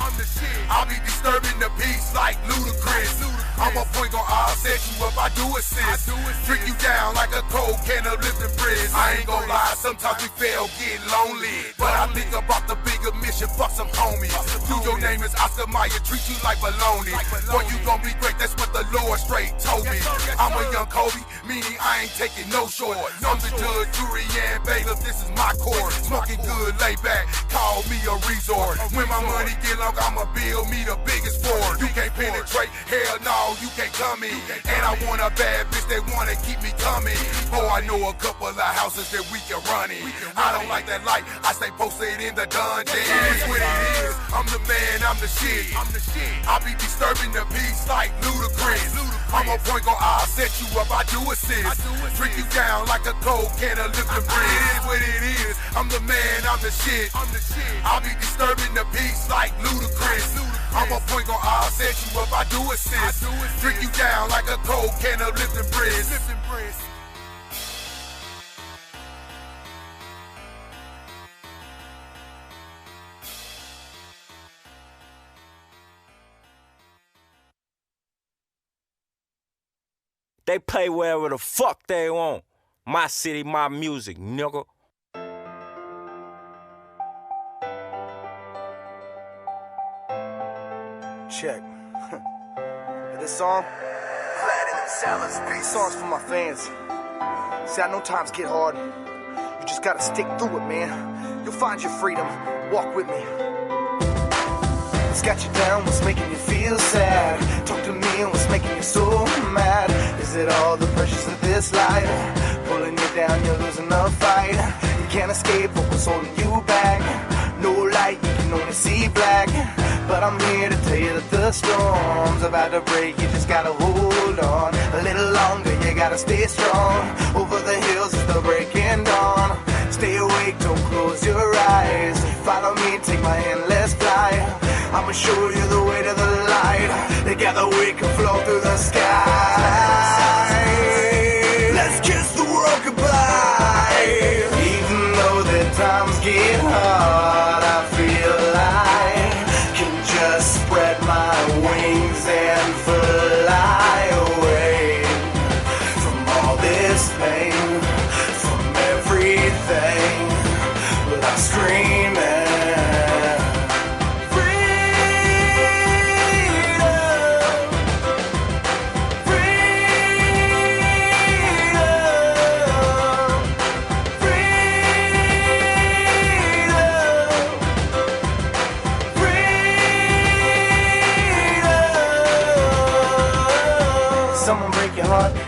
I'll be disturbing the peace like ludicrous. I'm a point gon' I'll set you up, I do assist. Drink you down like a cold can of lifting frizz. I ain't gon' lie, sometimes we fail, get lonely. But I think about the bigger mission, fuck some homies. Do your name is Oscar Mayer, treat you like baloney. Boy, you gon' be great, that's what the Lord straight told me. I'm a young Kobe, meaning I ain't taking no short. I'm the judge, jury, and bailiff, this is my court. Smoking good, lay back, call me a resort. When my money get long, I'ma build me the biggest fort. You can't penetrate, hell no, you can't come in. And I want a bad bitch that wanna keep me coming. Oh, I know a couple of houses that we can run in. I don't like that light, I stay posted in the dungeon. It's what it is, I'm the man, I'm the shit. I be disturbing the peace like ludicrous. I'm a point gon' I'll set you up, I do assist. Drink you down like a cold can of lifting bread. It is what it is, I'm the man, I'm the shit. I be disturbing the peace like ludicrous. I'm a point gon' I'll set you up, I do assist. Drink you down like a cold can of lifting bread. They play wherever the fuck they want. My city, my music, nigga. Check. This song? This song's for my fans. See, I know times get hard. You just gotta stick through it, man. You'll find your freedom. Walk with me. What's got you down? What's making you feel sad? Talk to me and what's making you so mad? Is it all the pressures of this life? Pulling you down, you're losing the fight. You can't escape what was holding you back. No light, you can only see black. But I'm here to tell you that the storm's about to break. You just gotta hold on a little longer, you gotta stay strong. Over the hills is the breaking dawn. Stay awake, don't close your eyes. Follow me, take my hand, let's fly. I'ma show you the way to the light. Together we can flow through the sky. Let's kiss the world goodbye. Even though the times get hard, I feel I can just spread my wings and fly away from all this pain, from everything without screaming.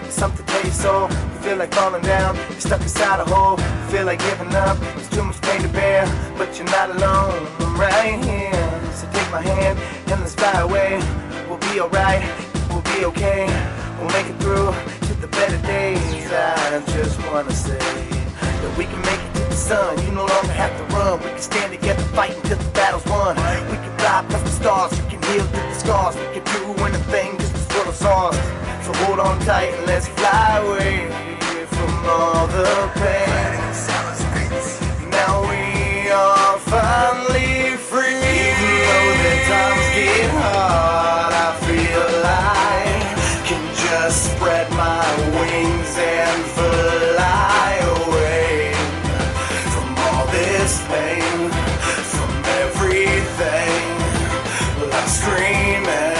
Something to your soul, you feel like falling down, you're stuck inside a hole, you feel like giving up, it's too much pain to bear, but you're not alone, I'm right here, so take my hand, and let's fly away, we'll be alright, we'll be okay, we'll make it through to the better days. I just wanna say that we can make it to the sun, you no longer have to run, we can stand together, fight until the battle's won, we can fly past the stars, we can heal through the scars, we can do anything, just this world is ours. So hold on tight and let's fly away from all the pain. Now we are finally free. Even though the times get hard, I feel I can just spread my wings and fly away from all this pain, from everything without screaming.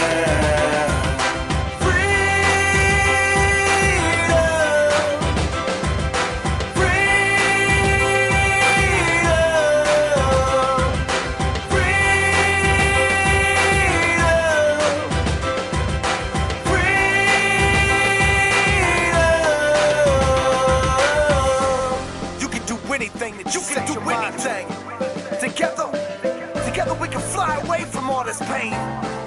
Pain.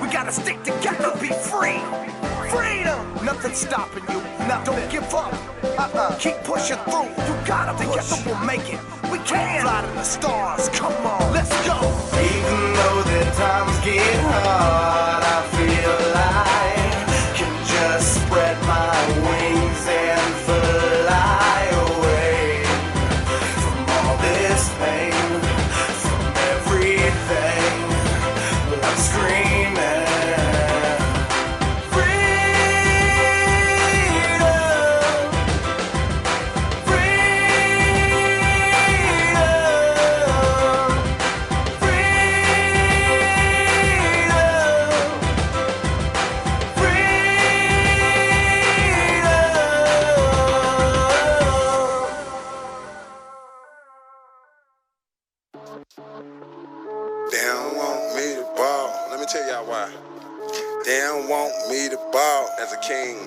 We gotta stick together, be free. Freedom! Nothing's stopping you. Now don't give up. Keep pushing through. You gotta push. Together we'll make it. We can fly to the stars. Come on, let's go. Even though the times get hard, I feel I can just spread my wings and fly away from all this pain, from everything. tell y'all why. They don't want me to ball as a king.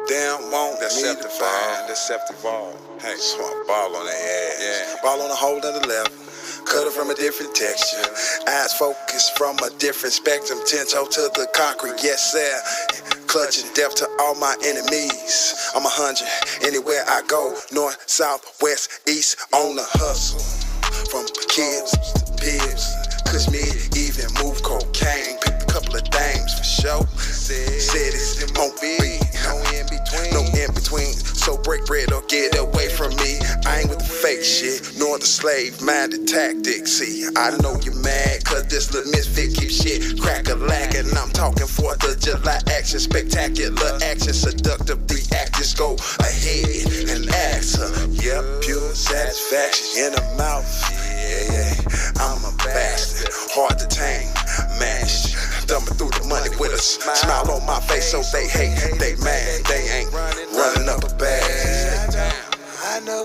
They don't want me to ball. Deceptive ball. Hey, so I ball on their ass. Yeah. Ball on the hole to the left. Cut it from a different texture. Eyes focused from a different spectrum. 10-toe to the concrete, yes sir. Clutching death to all my enemies. I'm 100 anywhere I go. North, south, west, east, on the hustle. From kids to pigs, kush me even move cocaine. Picked a couple of dames for show. Said it's won't be no in between. No in between. So break bread or get away from me. I ain't with the fake shit, nor the slave-minded tactics. See, I know you're mad, cause this little misfit keeps shit crack-a-lack. And I'm talking 4th of July action, spectacular action, seductive. The actors go ahead and ask her. Yep, pure satisfaction in her mouth. Yeah, I'm a bastard, hard to tame, mashed. Thumbing through the money with a smile on my face, so they hate, they mad, they ain't running up a bag. I know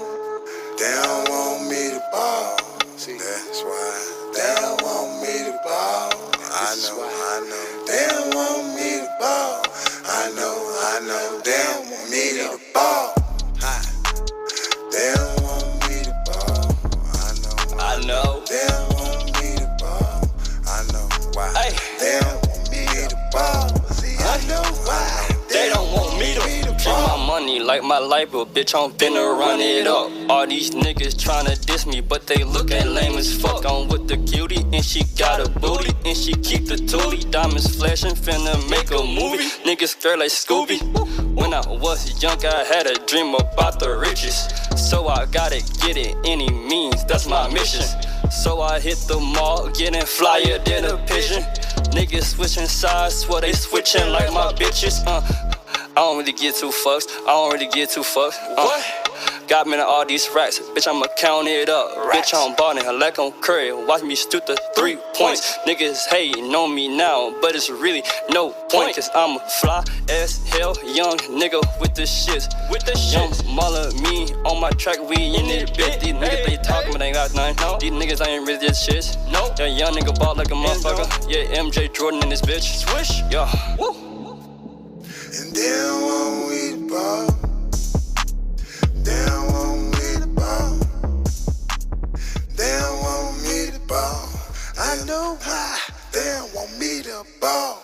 they don't want me to ball. See, that's why they don't want me to ball. I know they don't want me to ball. I know they don't want me to ball. They don't want me to ball. I know they don't want me to ball. I know why. They don't want me to ball. See, I know why. They don't want me to treat my money like my life, but bitch, I'm finna run it up. All these niggas tryna diss me, but they lookin' lame as fuck. I'm with the cutie, and she got a booty, and she keep the toolie. Diamonds flashing, finna make a movie. Niggas scared like Scooby. When I was young, I had a dream about the riches. So I gotta get it any means, that's my mission. So I hit the mall, getting flyer than a pigeon. Niggas switching sides, swear they switching like my bitches. I don't really get too fucks. What? Got me in all these racks, bitch, I'ma count it up. Racks. Bitch, I'm ballin' like I'm Curry. Watch me shoot the 3 points. Niggas hating on me now, but it's really no point. Cause I'm a fly as hell, young nigga with the shits. Young Mala, me on my track, we in it, bitch. These niggas, they talkin', but they ain't got nothing. These niggas ain't really this shit. Yeah, young nigga ball like a motherfucker. Yeah, MJ Jordan in this bitch. Swish, yeah. Woo. And they don't want me to ball. They don't want me to ball. They don't want me to ball. I know why. They don't want me to ball.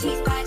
Cheese pie.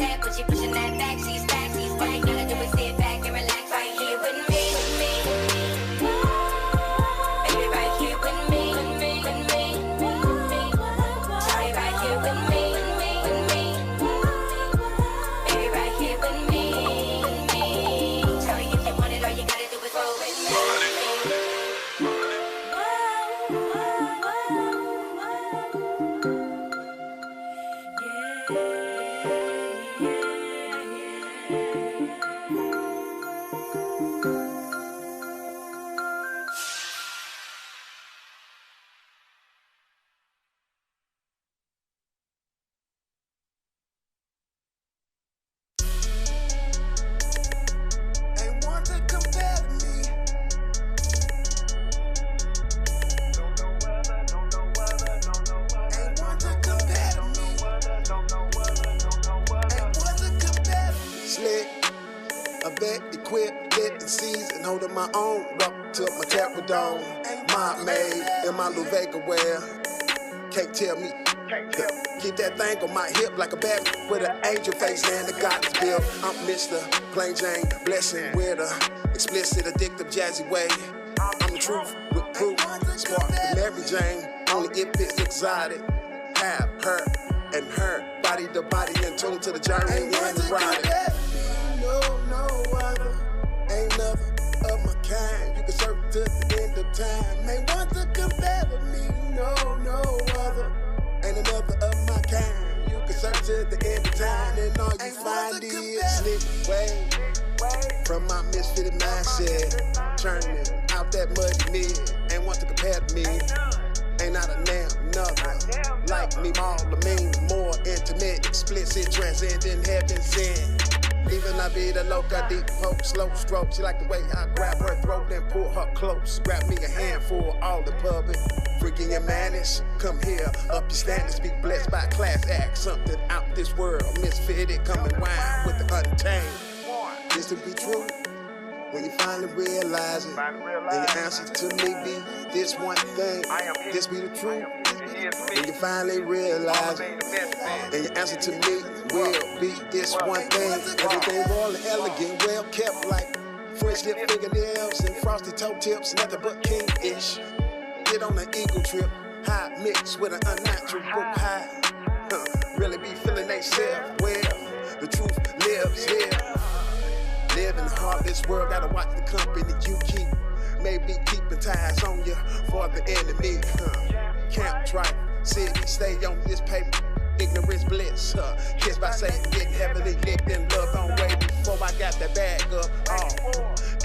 that, but she pushing that back. She's back. All you gotta do is sit back and relax right here with me. Baby, right here with me. Shawty right here with me. Baby, right here with me. Tell me if you want it, all you gotta do is roll with me. My own, up to my Capradon, my maid, in my Louis Vega wear. Can't tell me. Keep that thing on my hip like a bat with an angel face and the goddess bill. I'm Mr. Plain Jane, blessing with a explicit, addictive, jazzy way. I'm the truth with proof, spark the Mary Jane. Only if it's exotic. Have her and her body to body in tune to the journey and the ride. No other, ain't nothing of my kind. You can search to the end of time. Ain't one to compare to me. No other. Ain't another of my kind. You can search to the end of time. And all you find is slip away from my misfitted mindset. Churning out that muddy mid. Ain't one to compare to me. Ain't not a damn another. Like me, all the mean, more intimate, explicit, transcendent, heaven sent. Even I be the loca, deep poke, slow stroke. She like the way I grab her throat and pull her close. Grab me a handful, all the public. Freaking your manners, come here, up your standards. Be blessed by class act, something out this world. Misfitted, come and wine with the untamed. This to be true, when you finally realize it. And your answer to me be this one thing. This be the truth, when you finally realize it. And your answer to me will be this one thing. Everything royal and elegant, well kept like fresh lip fingernails and frosty toe tips, nothing but king-ish. Get on an eagle trip, high mix with an unnatural group high. Really be feeling they self well. The truth lives here. Live in the heart of this world, gotta watch the company you keep. Maybe keeping ties on you for the enemy. Camp tripe, city, stay on this paper. Ignorance bliss, kissed by Satan, getting heavily licked in love on way before I got that bag up. All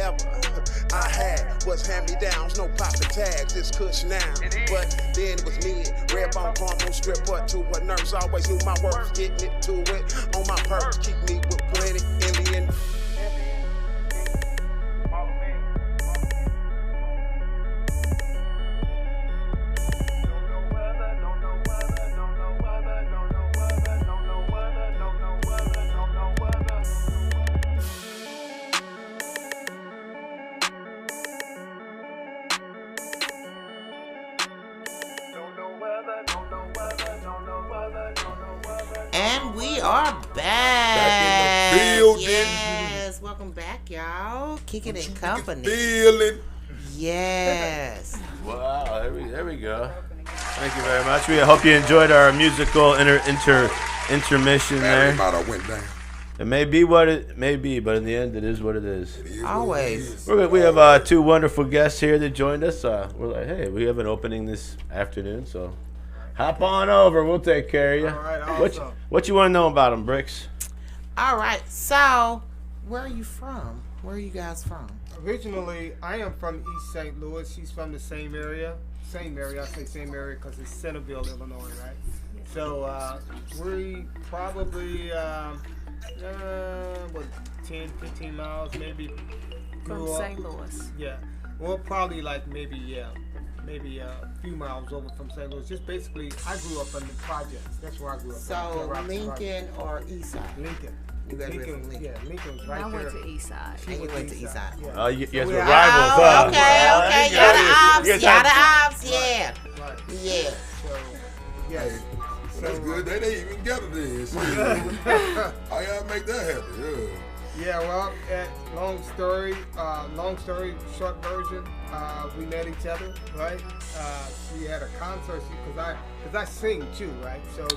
ever I had was hand-me-downs, no poppin' tags, it's cush now. But then it was mid, red bone hormone strip up to a nurse, always knew my worth, getting it to it on my purse, keep me with plenty, alien. And we are back. Back in the building. Yes, welcome back, y'all. Kicking it company. Feeling. Yes. Wow, there we go. Thank you very much. We hope you enjoyed our musical intermission there. Might have went down. It may be what it may be, but in the end, it is what it is. Always. We have two wonderful guests here that joined us. We're like, hey, we have an opening this afternoon, so hop on over. We'll take care of you. All right, awesome. What you want to know about them, Bricks? All right. So, where are you from? Where are you guys from? Originally, I am from East St. Louis. She's from the same area. Same area. I say same area because it's Centerville, Illinois, right? So, we probably, 10, 15 miles, maybe. From St. Louis. Yeah. Well, probably like maybe a few miles over from St. Louis. Just basically, I grew up in the projects. That's where I grew up. So, Lincoln or East Side? Lincoln. You guys were from Lincoln. Yeah, Lincoln was right I there. went to East Side. And you went to East Side. Yeah. Oh, you guys were rivals, huh? Okay. Y'all the ops. Right. Yeah. So, yes. That's good. They ain't even together then. I gotta make that happen. Yeah, well, long story, short version. We met each other, right? She had a concert because I sing too, right? So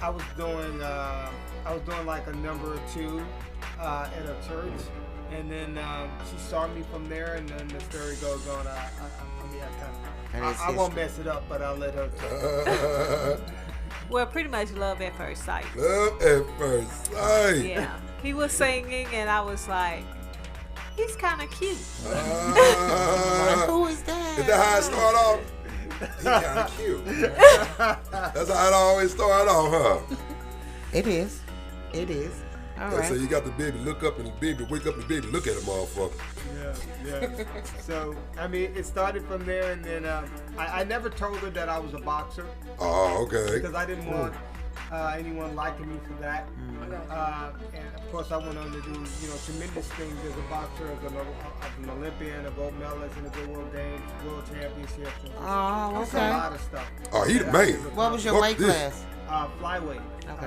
I was doing like a number or two at a church, and then she saw me from there, and then the story goes on. I won't mess it up, but I'll let her tell. Well, pretty much love at first sight. Love at first sight. Yeah. He was singing, and I was like, he's kind of cute. Who is that? Is that how it started off? He's kind of cute. That's how it always started off, huh? It is. All right. So you got the baby look up and the baby wake up and the baby look at the motherfucker. Yeah. So, I mean, it started from there, and then I never told her that I was a boxer. Oh, okay. Because I didn't want anyone liking me for that. And, of course, I went on to do, tremendous things as a boxer, as an Olympian, a gold medalist in the Good World Games, World Championships. Oh, okay. Just a lot of stuff. Oh, he the man. What was your weight class? Flyweight. Okay.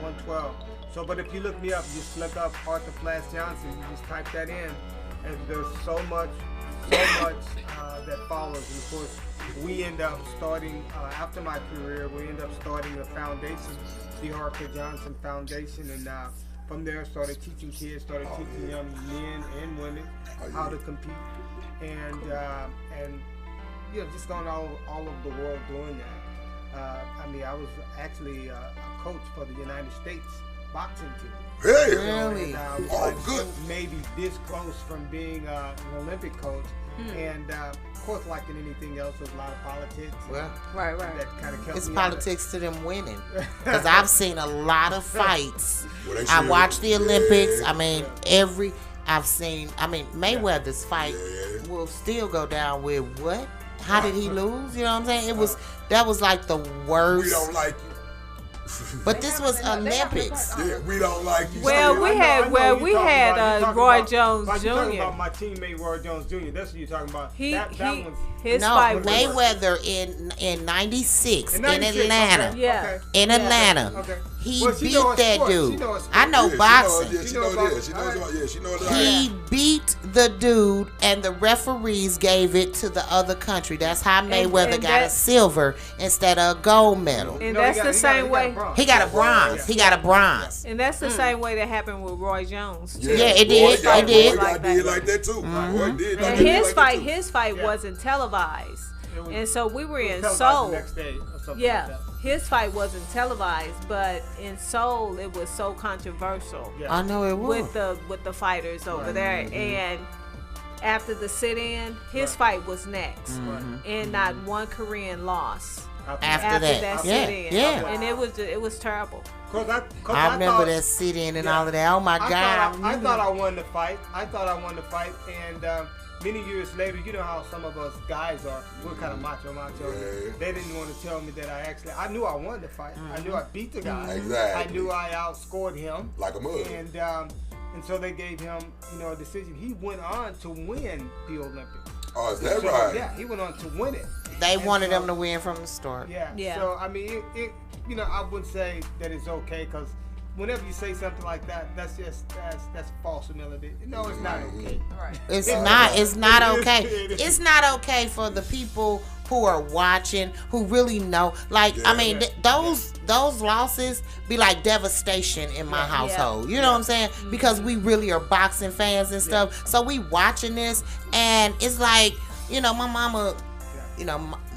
112. So, but if you look me up, just look up Arthur Flash Johnson. You just type that in, and there's so much that follows. And of course, we end up starting after my career. We end up starting a foundation, the Arthur Johnson Foundation, and from there started teaching kids, started teaching young men and women how to compete, and just going all over the world doing that. I mean, I was actually a coach for the United States boxing team. Hey, really? Good. Maybe this close from being an Olympic coach, and of course, like in anything else, there's a lot of politics. Well, right. That kind of kept it's me politics to them winning, because I've seen a lot of fights. I watched the Olympics. I mean, Mayweather's fight will still go down with what? How did he lose? You know what I'm saying? That was like the worst. We don't like you. But this was Olympics. Yeah, we don't like you. Well, we had Roy Jones Jr. You're talking about my teammate Roy Jones Jr. That's what you're talking about. His fight Mayweather in '96 in Atlanta. Okay. Yeah. In Atlanta. Okay. He beat that dude. I know boxing. She knows that. He beat the dude, and the referees gave it to the other country. That's how Mayweather got a silver instead of a gold medal. And that's the same way. He got a bronze. He got a bronze. And that's the same way that happened with Roy Jones. Yeah, it did. It did. Roy did like that too. Roy did. And his fight wasn't televised. And so we were in Seoul. His fight wasn't televised, but in Seoul it was so controversial. I know it was with the fighters over there. And after the sit-in, his fight was next, and not one Korean lost after that sit-in. And it was terrible. I remember that sit-in and all of that. Oh my God! I thought I won the fight. And many years later, you know how some of us guys are. We're kind of macho. Yeah. They didn't want to tell me that I knew I won the fight. I knew I beat the guy. Exactly. I knew I outscored him. Like a mug. And so they gave him, a decision. He went on to win the Olympics. Oh, is that right? Yeah, he went on to win it. They wanted him to win from the start. Yeah. So I mean, I wouldn't say that it's okay, because whenever you say something like that, that's false humility. No, it's not okay. Right. It's not okay. It's not okay for the people who are watching, who really know. Like, those losses be like devastation in my household. You know what I'm saying? Because we really are boxing fans and stuff. So we watching this, and it's like, my mama,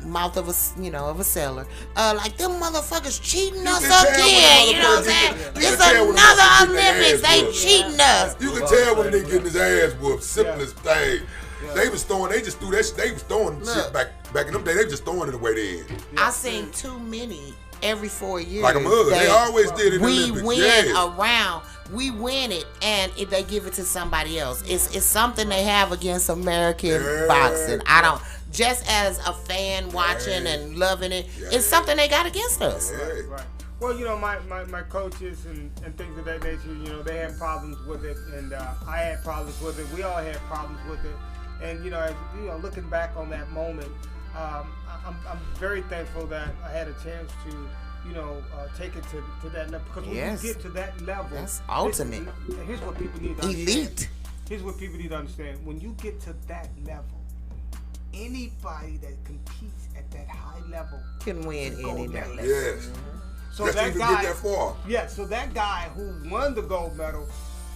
mouth of a sailor. Like, them motherfuckers cheating us again. You know what I'm saying? It's another Olympics. They cheating us. You can tell when they getting his ass whooped. Simplest thing. They was throwing shit back in them days. They was just throwing it away then. I seen too many every 4 years. Like a mug. They always did it. We win around. We win it, and if they give it to somebody else, it's something they have against American boxing. I don't. Just as a fan watching and loving it, it's something they got against us. Right. Well, my coaches and things of that nature, they had problems with it, and I had problems with it. We all had problems with it. And, looking back on that moment, I'm very thankful that I had a chance to, take it to that level. Because when you get to that level, that's ultimate. Here's what people need to understand. Elite. Here's what people need to understand. When you get to that level, anybody that competes at that high level can win any day. Yes. So let's that even guy, get that far. Yeah. So that guy who won the gold medal,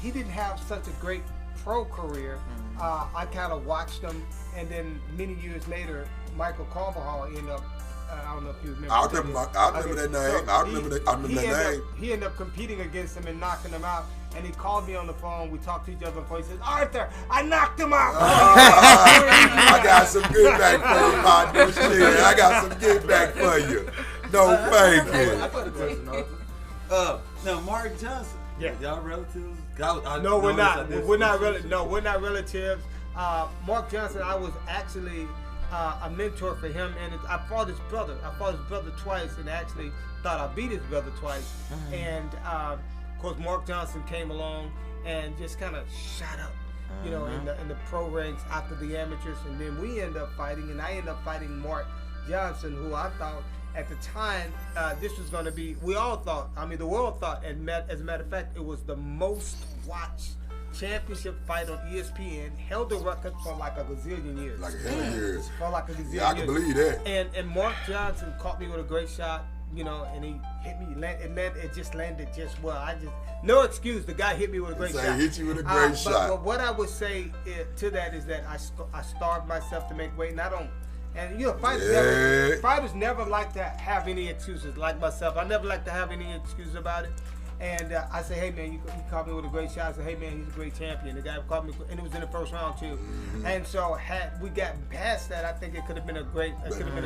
he didn't have such a great pro career. I kind of watched him, and then many years later, Michael Carvajal ended up. I don't know if you remember. I remember that name. I remember that name. He ended up competing against him and knocking him out. And he called me on the phone. We talked to each other on the phone. He says, "Arthur, I knocked him out." I got some good back for you, partner. Shit, I got some good back for you. No faking. I got a question, Arthur. Now, Mark Johnson. Yeah. Y'all relatives? No, we're not. We're not relatives. Mark Johnson, I was actually a mentor for him, and I fought his brother. I fought his brother twice, and actually thought I beat his brother twice. And of course, Mark Johnson came along and just kind of shot up, in the pro ranks after the amateurs, and then we end up fighting, and I end up fighting Mark Johnson, who I thought at the time this was going to be. We all thought. I mean, the world thought. And as a matter of fact, it was the most watched championship fight on ESPN, held the record for like a gazillion years. Like a hell of years. For like a gazillion years. Yeah, I can believe that. And Mark Johnson caught me with a great shot, and he hit me. It just landed just well. No excuse. The guy hit me with a great shot. He hit you with a great shot. But what I would say to that is that I starved myself to make weight, and I don't. And fighters never like to have any excuses. Like myself, I never like to have any excuses about it. And I say, hey man, you caught me with a great shot. I said, hey man, he's a great champion. The guy caught me, and it was in the first round too. And so had we gotten past that, I think it could have been a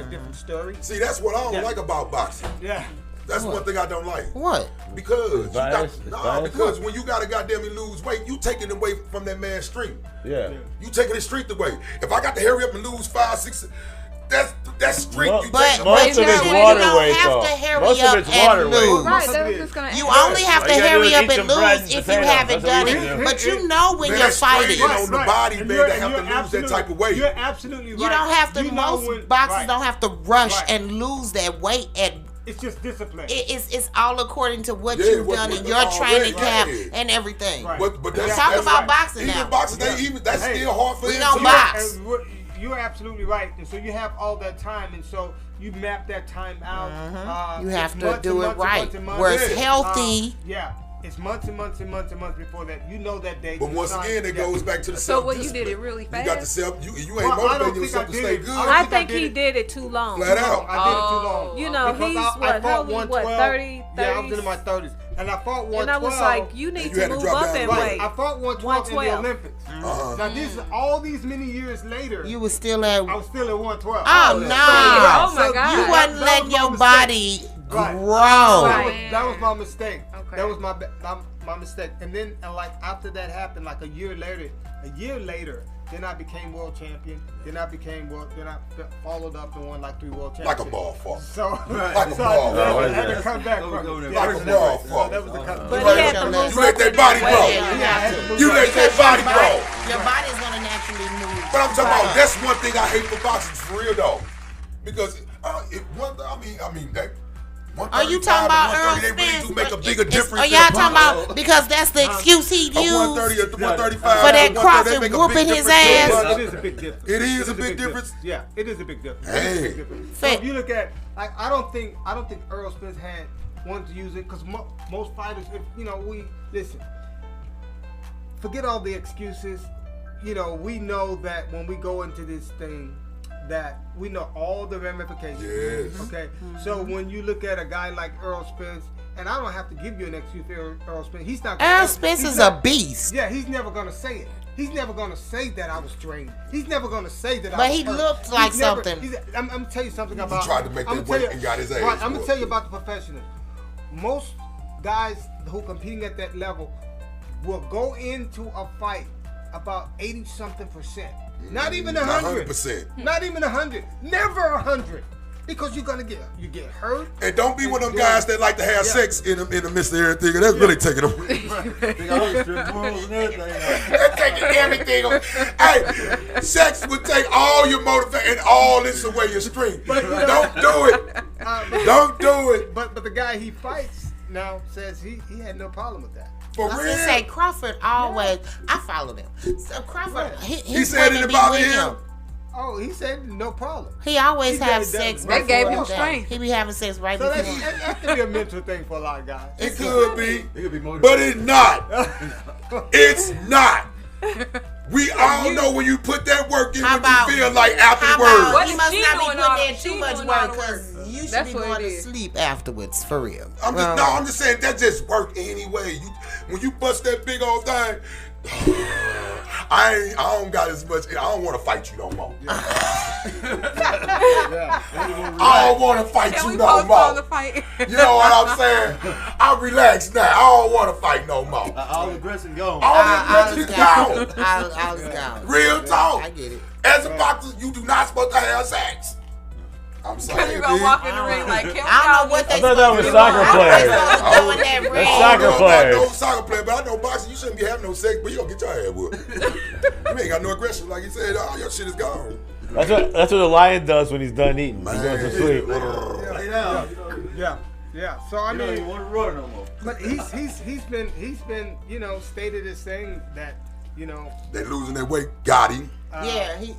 different story. See, that's what I don't like about boxing. Yeah. That's one thing I don't like. What? Because because when you gotta goddamn lose weight, you taking away from that man's strength. Yeah. You taking his strength away. If I got to hurry up and lose 5, 6, that's strength. But most of it's water weight, though. Most of it's water weight. Right, you only have to hurry up and lose if you haven't done it. But you know when you're fighting. On the body, man, they have to lose that type of weight. You're absolutely right. You don't have to. Most boxers don't have to rush and lose that weight at. It's just discipline. It's all according to what you've done in your training camp and everything. Right. But that's talk about boxing now. Even boxing, that's still hard for them. We don't box. You're absolutely right. And so you have all that time, and so you map that time out. You have to do it right. Where it's healthy. It's months and months and months and months before that. You know that date. But once again, it goes back to the self. So what, you did it really fast? You got the self. You ain't motivating yourself to stay good. I think he did it too long. Flat out. I did it too long. You know, he's what, 30? Yeah, I was in my 30s. And I fought 112. And I was like, you need to move up in weight. I fought 112 in the Olympics. Now, this is all these many years later. You were still at... I was still at 112. Oh, no. Oh, my God. You wasn't letting your body grow. That was my mistake. That was my mistake. And then, after that happened, like a year later, then I became world champion. Then I followed up and won like 3 world championships. Like a ball fall. So, like a ball fall. I had to come back from it. Like a ball fall. That was the But he had to move. You let that body grow. You let that body grow. Your body's gonna naturally move. But I'm talking about, that's one thing I hate for boxing for real though. Because are you talking about Earl Spence? They really do make a bigger difference. Are y'all talking about because that's the excuse he used 130 or 135 for that Crawford whooping his ass? It is a big difference. It is a big difference. Yeah, it is a big difference. Hey. So if you look at, I don't think Earl Spence had wanted to use it because most fighters, listen, forget all the excuses. We know that when we go into this thing, that we know all the ramifications. Yes. Okay. So when you look at a guy like Earl Spence, and I don't have to give you an excuse for Earl Spence. He's not. Earl Spence is a beast. Yeah, he's never gonna say it. He's never gonna say that I was trained. He's never gonna say that. But he looked like something. I'm gonna tell you something about. He tried to make that weight and got his ass. Right, I'm gonna tell you about the professionals. Most guys who competing at that level will go into a fight about 80-something%. Not even 100. 100%. Not even 100. Never 100. Because you get hurt. And don't be one of them guys that like to have sex in the midst of everything, and that's really taking them. They're taking everything away. Hey, sex would take all your motivation and all this away your strength. Don't do it. Don't do it. But the guy he fights now says he had no problem with that. I was gonna say Crawford always. I followed him. So Crawford, he said it about him. Oh, he said no problem. He always have sex. That gave him strength. He be having sex right so before. that could be a mental thing for a lot of guys. It could be, but it's not. It's not. We all know when you put that work in, what you feel like afterwards. He must not be putting in too much work because you should be going to sleep afterwards, for real. I'm just saying that just work anyway. When you bust that big old thing, I don't got as much. I don't want to fight you no more. I don't want to fight you no more. You know what I'm saying? I'm relaxed now. I don't want to fight no more. All the aggression gone. All the aggression gone. All is gone. Real talk. I get it. As a boxer, you do not supposed to have sex. I'm sorry. You gonna walk in the ring like, I don't know what they. I thought that was soccer players. That's soccer players. I know soccer player, but I know boxing. You shouldn't be having no sex, but you gonna get your ass whooped. You ain't got no aggression, like he said. All your shit is gone. That's what a lion does when he's done eating. He goes to sleep. Yeah. So I mean, you don't want to run no more. But he's been stated as saying that they losing their weight. Got him.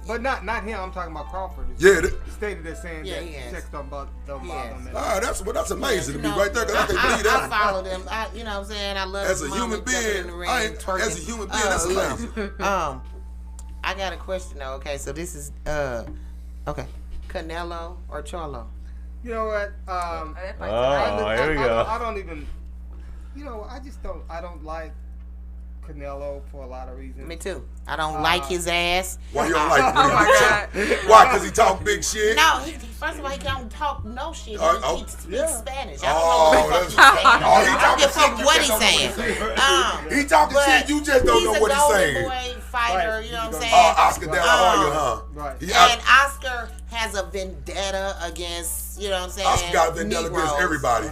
But not him. I'm talking about Crawford. Stated as saying that sex don't bother him. That's amazing to me right there. Cause I can't believe that. I followed him. You know what I'm saying? I love as a human being. As a human being, that's amazing. I got a question though. Okay, so this is Canelo or Charlo? You know what? Here we go. I don't even. I don't like Canelo for a lot of reasons. Me too. I don't like his ass. Why you don't like him? Oh my God. Why? Because he talk big shit? No, first of all, he don't talk no shit. He speaks Spanish. I don't give a fuck what he's saying. He talking shit, you just don't know what he's saying. He's a Golden Boy fighter, you know what I'm saying? Oscar De La Hoya, huh? Right. And Oscar has a vendetta against, you know what I'm saying? Oscar got a vendetta against everybody.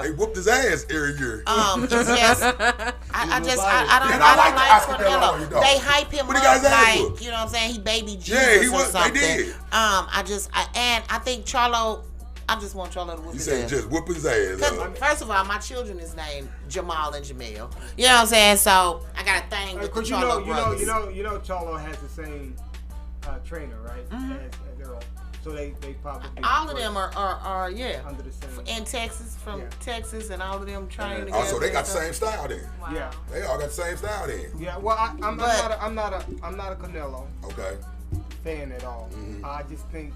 They whooped his ass every year. It's just, I don't like Canelo. They hype him up like, you know what I'm saying? He baby Jesus or something. They did. I think Charlo. I just want Charlo to whoop his ass. You said just whoop his ass. First of all, my children is named Jamal and Jamil. You know what I'm saying? So I got a thing with the Charlo brothers. You know Charlo has the same trainer, right? Mm-hmm. As Earl. So they probably all of them are under the same in Texas, Texas, and all of them train together. So they got the same style then. Wow. Yeah, they all got the same style then. Yeah, well, I'm not a Canelo fan at all. Mm-hmm. I just think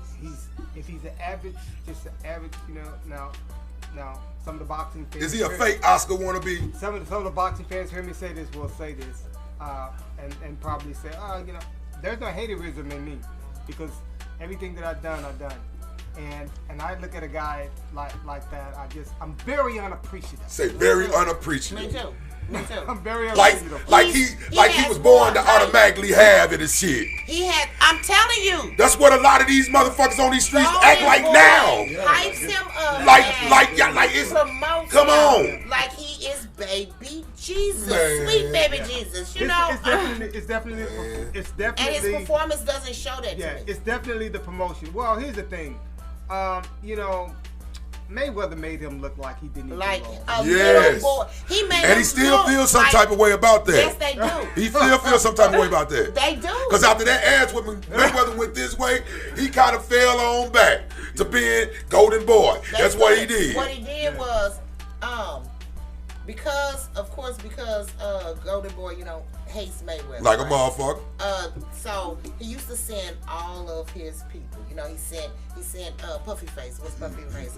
if he's an average, now some of the boxing fans. Is he a fake Oscar wannabe? Some of the boxing fans hear me say this will say this, and probably say, there's no haterism in me because everything that I've done. And I look at a guy like that, I'm very unappreciative. Say very unappreciative. Me too. I'm very unappreciative. Like he was born to automatically have it and shit. I'm telling you. That's what a lot of these motherfuckers on these streets act like now. Hypes him up. Like it's, come on. Like he is baby Jesus, sweet baby Jesus. It's definitely. And his performance doesn't show that to me. It's definitely the promotion. Well, here's the thing. Mayweather made him look like he didn't even a little boy. He made and he still feels some type of way about that. Yes, they do. He still feels some type of way about that. They do. Because after that ass whipping, Mayweather went this way, he kind of fell on back to being Golden Boy. That's what he did. What he did was, because Golden Boy, hates Mayweather. Like a motherfucker. So he used to send all of his people. He sent Puffy Face. What's Puffy Face?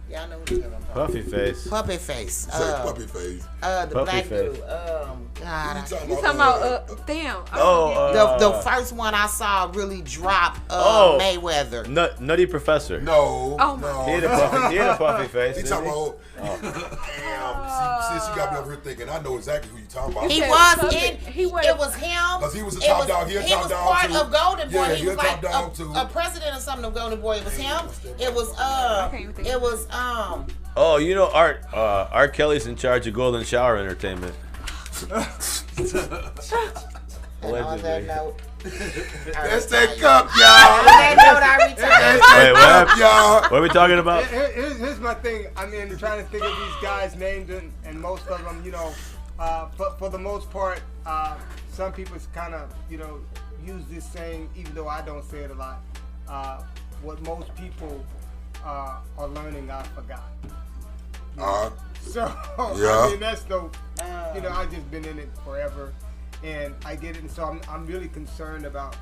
Y'all know what you're talking about. Puffy Face. Puppy Face. Say Puppy Face. The Puppy black face. dude. You talking about damn. The first one I saw really drop Mayweather. Nutty Professor. No. Oh my. He had a puffy face. He talking about. Damn. Since you got me over here thinking, I know exactly who you talking about. It was him. Because he was a top dog. He was part of Golden Boy. Yeah, he was like a president or something of Golden Boy. It was him. It was Oh, you know, R. Kelly's in charge of Golden Shower Entertainment. Allegedly. That's that cup, y'all. Wait, what are we talking about? Here's my thing. I mean, trying to think of these guys' names, and most of them, you know, for the most part, some people kind of, you know, use this saying, even though I don't say it a lot. What most people are learning, I forgot. So I mean, that's the, you know, I've just been in it forever. And I get it, and so I'm really concerned about,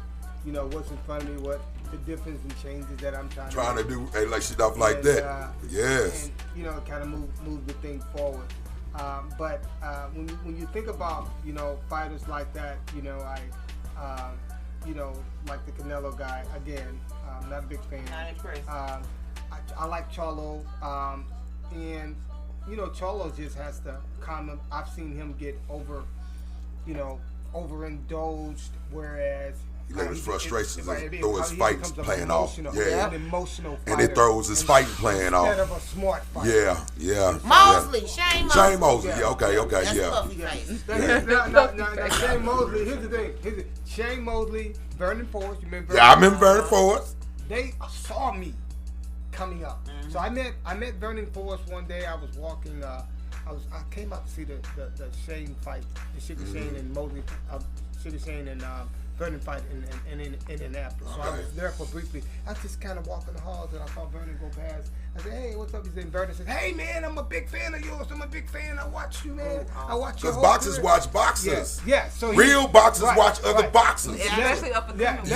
you know, what's in front of me, what the difference and changes that I'm trying to do, and like stuff like that. Yes. And you know, kind of move the thing forward. But when you think about, you know, fighters like that, you know, you know, like the Canelo guy. Again, not a big fan. Not impressed. I like Charlo, and you know, Charlo just has to calm. I've seen him get overindulged, whereas he let his frustrations throw his fights playing off. Yeah. An emotional fighter. And it throws his fighting playing off. Instead of a smart fighter. Yeah. Mosley, Shane Mosley. Shane Mosley, yeah, okay, Now, Shane Mosley, here's the thing. Shane Mosley, Vernon Forrest, you remember? Yeah, I remember Vernon Forrest. They saw me coming up. So I met Vernon Forrest one day. I was walking, I came out to see the Shane fight, the Sugar Shane and Mosley, Sugar Shane and Vernon fight in Indianapolis. So I was there for briefly. I was just kind of walking the halls and I saw Vernon go past. I said, "Hey, what's up?" He said, Vernon said, "Hey man, I'm a big fan of yours. I'm a big fan. I watch you, man. I watch you." Because boxers watch boxers. Yeah. So real boxers watch other boxers. Especially up and coming.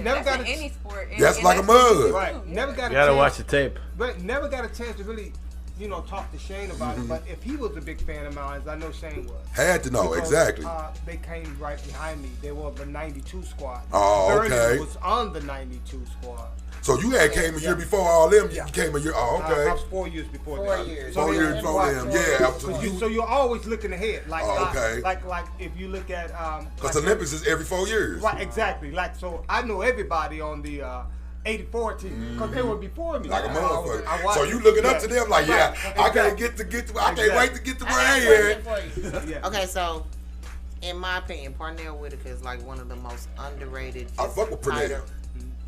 Never got any sport. That's like a mug. Right. Never got. You gotta watch the tape. But never got a chance to really, you know, talk to Shane about it. But if he was a big fan of mine, I know Shane was. Had to know, because, exactly. They came right behind me. They were the 92 squad. Oh, okay. Vernon was on the 92 squad. So you had came a year before all them. You came a year. Oh, okay. I was 4 years before them. 4 years. 4 years before them. Yeah. So you're always looking ahead. Like, okay. Like if you look at. Because Olympics is every 4 years. Right. Exactly. Like so, I know everybody on the 84 team because they were before me. Like a motherfucker. So you looking up to them like, I can't wait to get to where I am. Okay, so in my opinion, Parnell Whitaker is like one of the most underrated. I fuck with Parnell.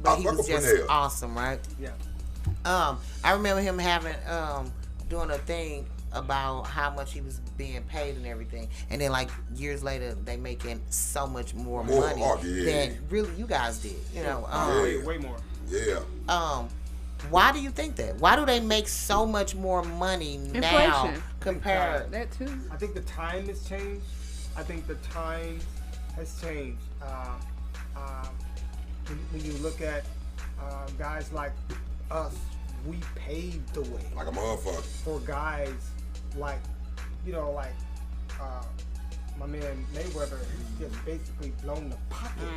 But he was just awesome, right? Yeah. I remember him having doing a thing about how much he was being paid and everything, and then like years later they making so much more money than really you guys did. You know, way more. Yeah. Why do you think that? Why do they make so much more money now compared? That too. I think the time has changed. When you look at guys like us, we paved the way. Like a motherfucker. For guys like, you know, like my man Mayweather has just basically blown the pocket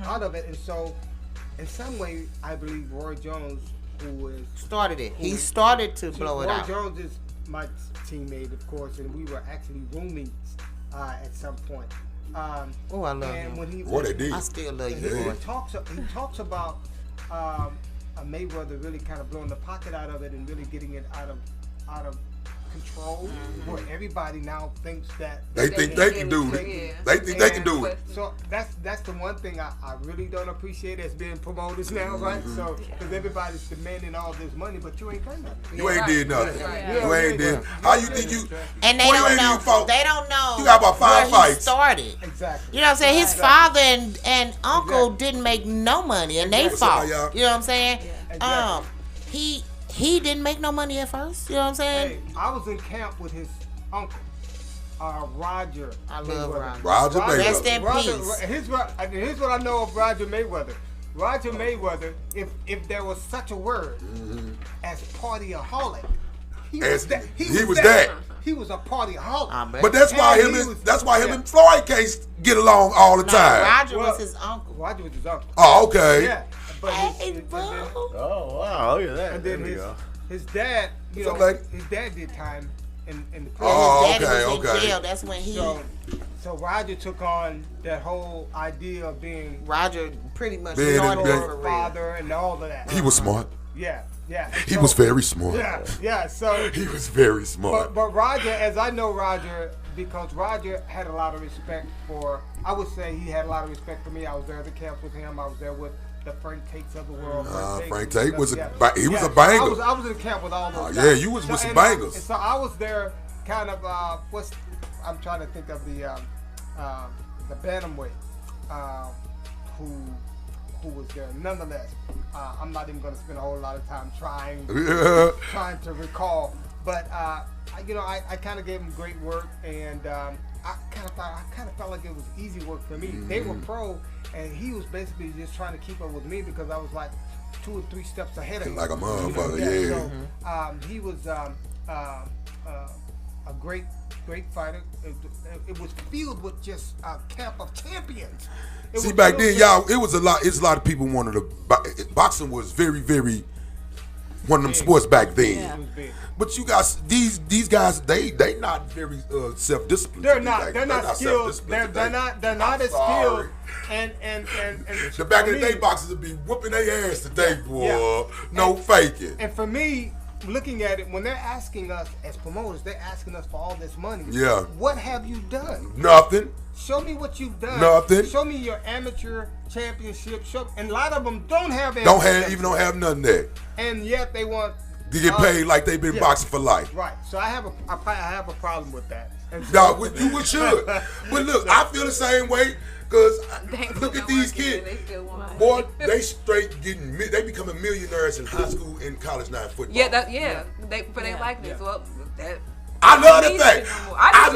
out of it. And so, in some way, I believe Roy Jones, who is... started it. He started to blow it out. Roy Jones is my teammate, of course, and we were actually roommates at some point. I love him. What they did. I still love you. He talks about Mayweather really kind of blowing the pocket out of it and really getting it out of control, where everybody now thinks that they think they can do it. They think they can do it. So that's the one thing I really don't appreciate as being promoters now, right? So because everybody's demanding all this money, but you ain't done nothing. You ain't did nothing. You ain't did. How you think you? And they don't know. They don't know. You got about 5 fights. He started. Exactly. You know what I'm saying? His father and uncle didn't make no money, and they fought. You know what I'm saying? Yeah, exactly. He didn't make no money at first. You know what I'm saying? Hey, I was in camp with his uncle, Roger. I love Roger. Roger Mayweather. Rest in peace. Here's what I know of Roger Mayweather. Roger Mayweather, if there was such a word as partyaholic, he was that. He was a partyaholic. But that's why him and Floyd can't get along all the time. Roger was his uncle. Roger was his uncle. Oh, okay. Yeah. But oh wow, look at that. And then his dad, you know, his dad did time in the prison. Oh, his daddy was in jail. That's when he. So Roger took on that whole idea of being Roger, pretty much being a father and all of that. He was smart. Yeah. Yeah. He was very smart. Yeah. So he was very smart. But Roger, as I know Roger, because Roger had a lot of respect for. I would say he had a lot of respect for me. I was there at the camps with him. I was there with the Frank Tates of the world. Frank Tate was a banger. I was in the camp with all those guys. Yeah, you was with some bangers. So I was there, kind of. I'm trying to think of the bantamweight who was there. Nonetheless, I'm not even going to spend a whole lot of time trying to recall. But I kind of gave him great work, and I kind of felt like it was easy work for me. They were pro, and he was basically just trying to keep up with me because I was like 2 or 3 steps ahead of him. Like a motherfucker, So he was a great fighter. It was filled with just a camp of champions. See, back then, y'all, it was a lot of people wanted to. Boxing was very, very one of them sports back then. Yeah. But you guys, these guys, they not very self-disciplined. They're not skilled. They're not as skilled. And the back in the day, boxers would be whooping their ass today, boy. No faking. And for me, looking at it, when they're asking us as promoters, they're asking us for all this money. Yeah. What have you done? Nothing. Show me what you've done. Nothing. Show me your amateur championship. And a lot of them don't have nothing there. And yet they want to get paid like they've been boxing for life. Right. So I have a problem with that. No, you should. But look, I feel the same way. Cause look at these kids, boy. They straight they becoming millionaires in high school and college now in football. They like this. Well, that. I love that thing. I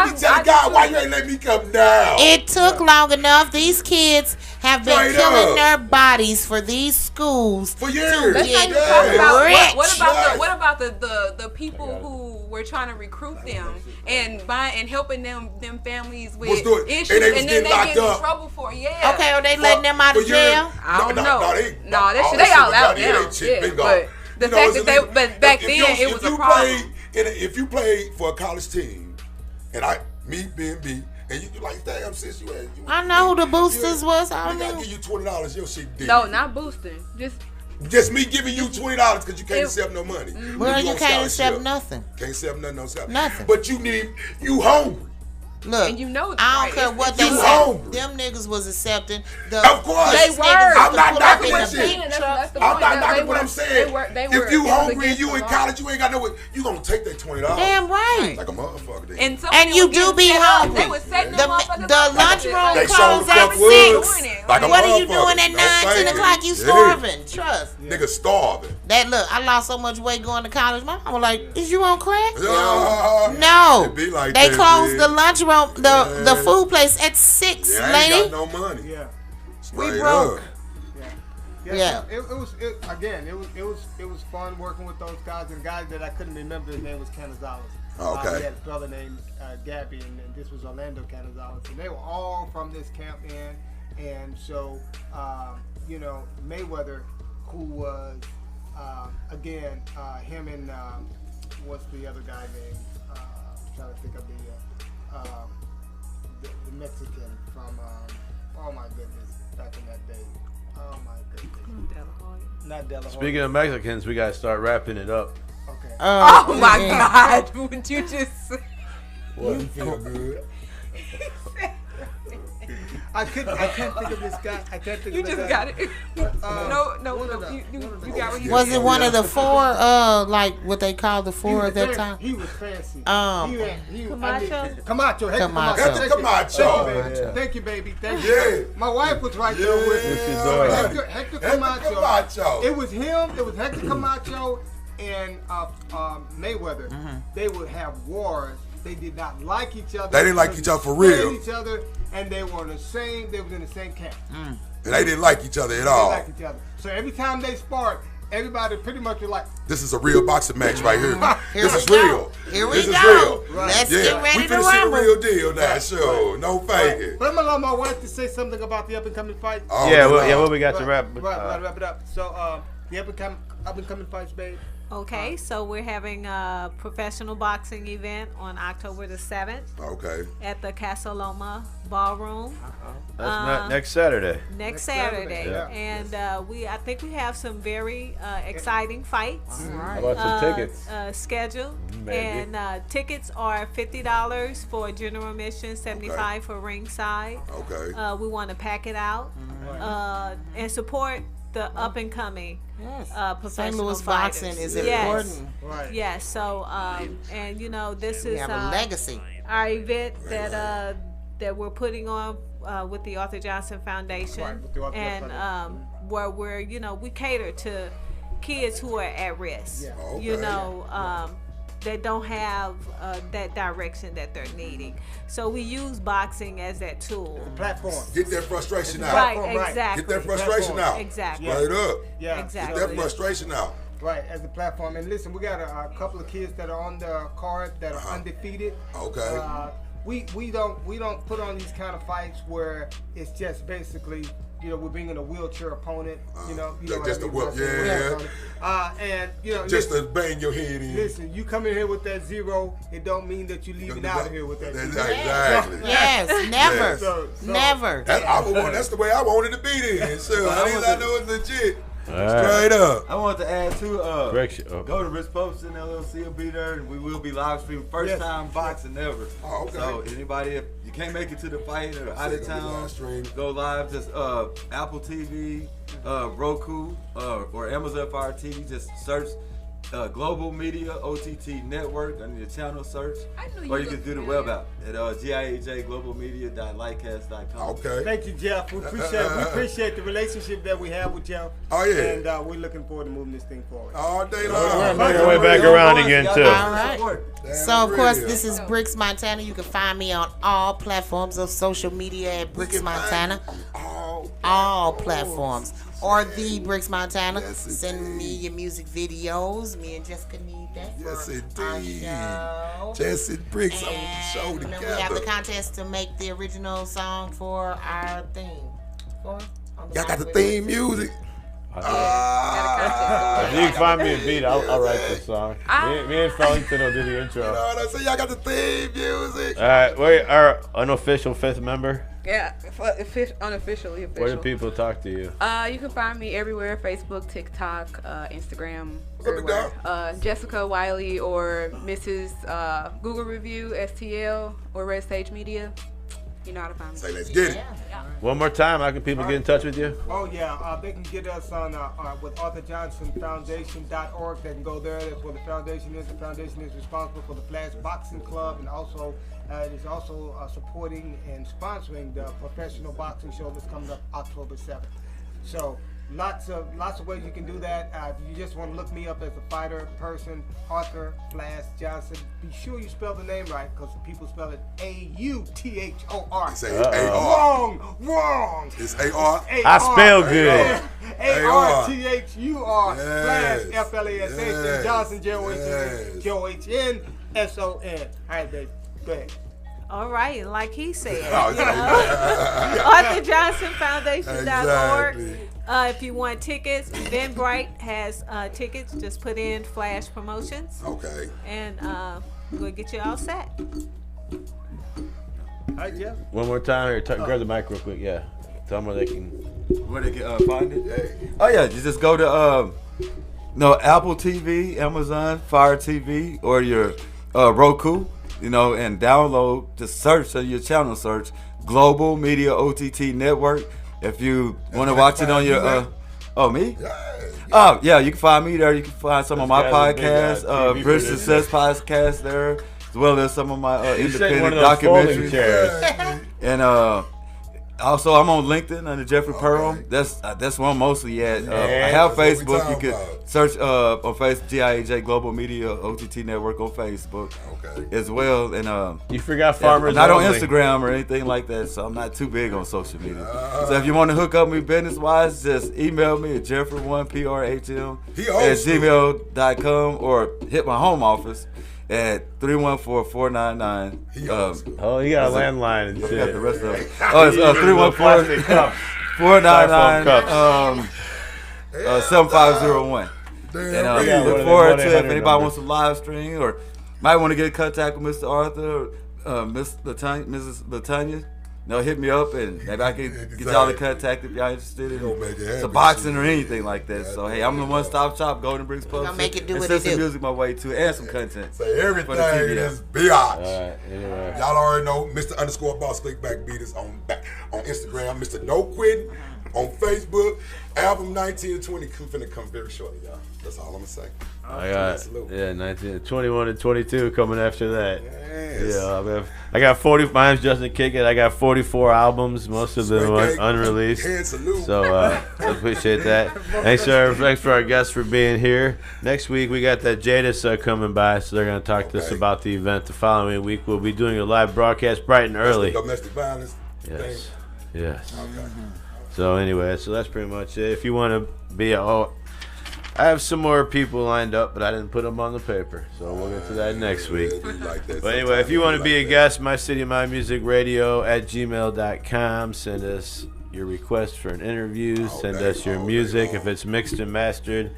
be telling God, why you ain't let me come now? It took long enough. These kids have been killing their bodies for these schools for years. Let's not even talk about what about the people who were trying to recruit them and helping them families with issues, and then they get in trouble for it. Yeah. Okay, are they letting them out of jail? I don't know. No, they all out now. Yeah, but the fact that but back then it was a problem. If you played for a college team, and me being B, and you like, damn, sis, I know who the boosters was. I gotta give you $20. Your shit did. No, not boosting. Just me giving you $20 because you can't accept no money. Well, you can't accept nothing. Can't accept nothing. Nothing. But you hungry. Look, and you know I don't care what they said. Them niggas was accepting. Of course, they were. I'm not knocking that shit. I'm not knocking what I'm saying. If you hungry and you in college, you ain't got no way. You gonna take that $20? Damn right. Like a motherfucker. And you do be hungry. The lunchroom closed at 6. What are you doing at 9, 10 o'clock? You starving? Trust. Nigga starving. I lost so much weight going to college. My mama was like, is you on crack? No. They closed the lunchroom. The food place at 6, lady. Ain't got no money. Yeah. We broke. Yeah. It was fun working with those guys. And the guy that I couldn't remember, his name was Canizales. Okay. He had a brother named Gabby, and this was Orlando Canizales. And they were all from this camp in. And so, Mayweather, who was, him and what's the other guy named? I'm trying to think of the Mexican from, oh my goodness, back in that day. Oh my goodness. Not De La Hoya. Speaking of Mexicans, we gotta start wrapping it up. Okay. Oh my God! Would you just? What? You feel good? I can't think of this guy. I can't think you of this just guy. got it. You got what you Was it one of the 4, like what they called the 4 at that time? He was fancy. Camacho. Thank you, baby. Thank you. Yeah. My wife was right there with me. Hector Camacho. It was him. It was Hector Camacho and Mayweather. Mm-hmm. They would have wars. They did not like each other. They didn't like each other for real. Each other, and they were in the same. They was in the same camp. And they didn't like each other at all. They liked each other. So every time they sparred, everybody pretty much was like, "This is a real boxing match right here. This is real. Here we this go. Is real. Right. Let's get ready to rumble. rumble. We finna see the real deal now. Sure, no faking. But I'm gonna allow my wife to say something about the up and coming fight. What we got to wrap. Wrap it up. So the up and coming fights, babe. Okay, so we're having a professional boxing event on October the 7th. Okay. At the Casa Loma Ballroom. That's not next Saturday. Next Saturday. Yeah. And I think we have some very exciting fights. How about some tickets? Scheduled. Maybe. And tickets are $50 for general admission, $75 for ringside. Okay. We want to pack it out and support the up and coming professional St. Louis fighters. boxing is important. Right. Yes. So and this is have a legacy. Our event that we're putting on with the Arthur Johnson Foundation, and where we're we cater to kids who are at risk. Yeah. That don't have that direction that they're needing. So we use boxing as that tool. Platform. Get that frustration out. Right, exactly. Get that frustration out. Exactly. Straight up. Yeah. Exactly. Get that frustration out. Right, as a platform. And listen, we got a couple of kids that are on the card that are undefeated. Okay. We don't put on these kind of fights where it's just basically we're bringing a wheelchair opponent. Just a whoop, and just to bang your head in. Listen, you come in here with that 0, it don't mean that you leaving out of here with that 0. Exactly. Yes, never, never. That's the way I wanted to be then. So at least I know it's legit. Straight up. I want to add too. Go to Rich Poston LLC will be there, and we will be live streaming first time boxing ever. Oh, okay. So anybody, if you can't make it to the fight or out of town, go live. Just Apple TV, Roku, or Amazon Fire TV. Just search Global Media OTT Network under your channel search, or you can do the web app at giajglobalmedia.lightcast.com. Okay. Thank you, Jeff. We appreciate the relationship that we have with Jeff. Oh yeah. And we're looking forward to moving this thing forward. All day long. We're making our way back around again too. All right. So of course this is Bricks Montana. You can find me on all platforms of social media at Bricks Montana. All platforms. Or the Bricks Montana. Send me your music videos. Me and Jessica need that. Yes, for indeed. our show. Jess and Bricks on the show And together. then we have the contest to make the original song for our theme. Y'all got the theme music. If you can find me a beat, I'll write this song. Me and Fellington will do the intro. You know what I'm saying? Y'all got the theme music. All right, we're our unofficial 5th member. Yeah, unofficially official. Where do people talk to you? You can find me everywhere: Facebook, TikTok, Instagram, everywhere. Jessica Wiley or Mrs. Google Review, STL, or Red Stage Media. You know how to find me. Say, let's get it. Yeah. One more time, how can people get in touch with you? Oh yeah, they can get us on with ArthurJohnsonFoundation.org. They can go there. That's where the foundation is. The foundation is responsible for the Flash Boxing Club, and also it is also supporting and sponsoring the professional boxing show that's coming up October 7th. So lots of ways you can do that. If you just want to look me up as a fighter person, Arthur Flash Johnson. Be sure you spell the name right, because people spell it A-U-T-H-O-R. It's A-R. Wrong. It's A-R. I spell good. A-R-T-H-U-R. Flash, F-L-A-S-H. And Johnson, J-O-H-N. S-O-N. All right, baby. Go ahead. All right, like he said, ArthurJohnsonFoundation.org. If you want tickets, Eventbrite has tickets. Just put in Flash Promotions. Okay. And we'll get you all set. All right, Jeff. One more time here. Grab the mic real quick. Yeah. Tell them where they can find it. Oh yeah, you just go to Apple TV, Amazon Fire TV, or your Roku. And download, just search your channel search Global Media OTT Network. If you want to watch it on your me? Yeah, you can find me there. You can find some of my podcasts, British Success Podcast there, as well as some of my independent documentaries. And also, I'm on LinkedIn under Jeffrey Pearl. That's where I'm mostly at. I have Facebook. You can search on Facebook GIAJ Global Media OTT Network on Facebook as well. And you forgot Farmers. I'm not on Instagram or anything like that, so I'm not too big on social media. So if you want to hook up me business wise, just email me at Jeffrey1PRHM@gmail.com or hit my home office at 314-499. You got a landline and shit. Got the rest of it. It's 314-499-7501. And look forward to if anybody wants to live stream or might want to get in contact with Mr. Arthur or Mrs. Latanya. Hit me up and maybe I can get y'all in contact if y'all interested in boxing or anything like that. So hey, I'm the one-stop shop, Golden Bricks Pub. Gonna make it do and what send it some do. music my way too, and some content. So everything is biatch. Y'all already know Mr. _ Click Back Beaters on Instagram, Mr. No Quitting on Facebook. Album 19 to 20 finna come very shortly, y'all. That's all I'm gonna say. I got 19, 21 and 22 coming after that. Yes. Yeah, I got 40. Mine's Justin Kickett. I got 44 albums, most of them unreleased. So I appreciate that. Thanks for our guests for being here. Next week we got that Jadis coming by, so they're gonna talk to us about the event. The following week we'll be doing a live broadcast bright and early. Domestic violence. Yes. Yes. Okay. So anyway, so that's pretty much it. If you want to be I have some more people lined up, but I didn't put them on the paper, so we'll get to that next week. But anyway, if you want to be a guest, MyCityMyMusic Radio at gmail.com. Send us your request for an interview. Send us your music if it's mixed and mastered.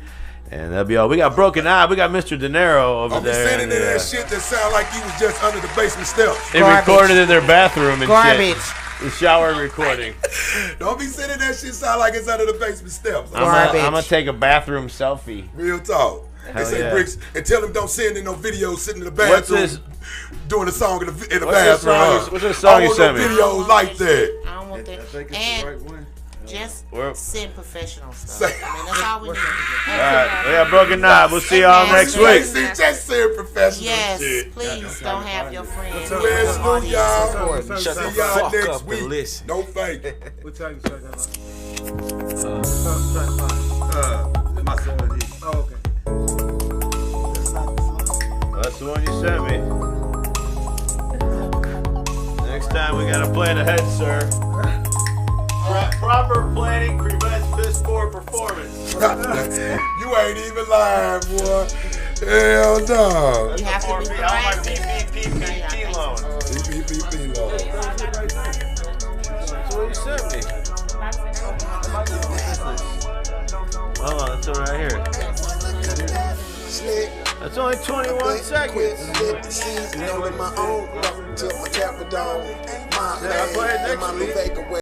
And that'll be all. We got Broken Eye. We got Mr. De Niro over there. Don't be sending in that shit that sound like you was just under the basement steps. They recorded in their bathroom and Garbage. shit. The shower recording. Don't be sending that shit sound like it's under the basement steps. I'm gonna take a bathroom selfie. Real talk. They say Bricks and tell them don't send in no videos sitting in the bathroom doing a song in the bathroom. What's this song you sent me? Videos like that. I don't want that. And just send professional stuff. That's all we need. All right, we got Broken Knob. We'll see y'all next week. Just send professional shit. Please don't have your friends. Shut the fuck up and listen. No fake. What time you start that? My son. Oh, okay. That's the one you sent me. Next time we gotta plan ahead, sir. Proper planning prevents piss poor performance. You ain't even lying, boy. Hell no. You have to be PPP loan. PPP loan. That's what you sent me. Hold on, that's it right here. That's only 21 seconds. My own, till my cap down. I play it next week.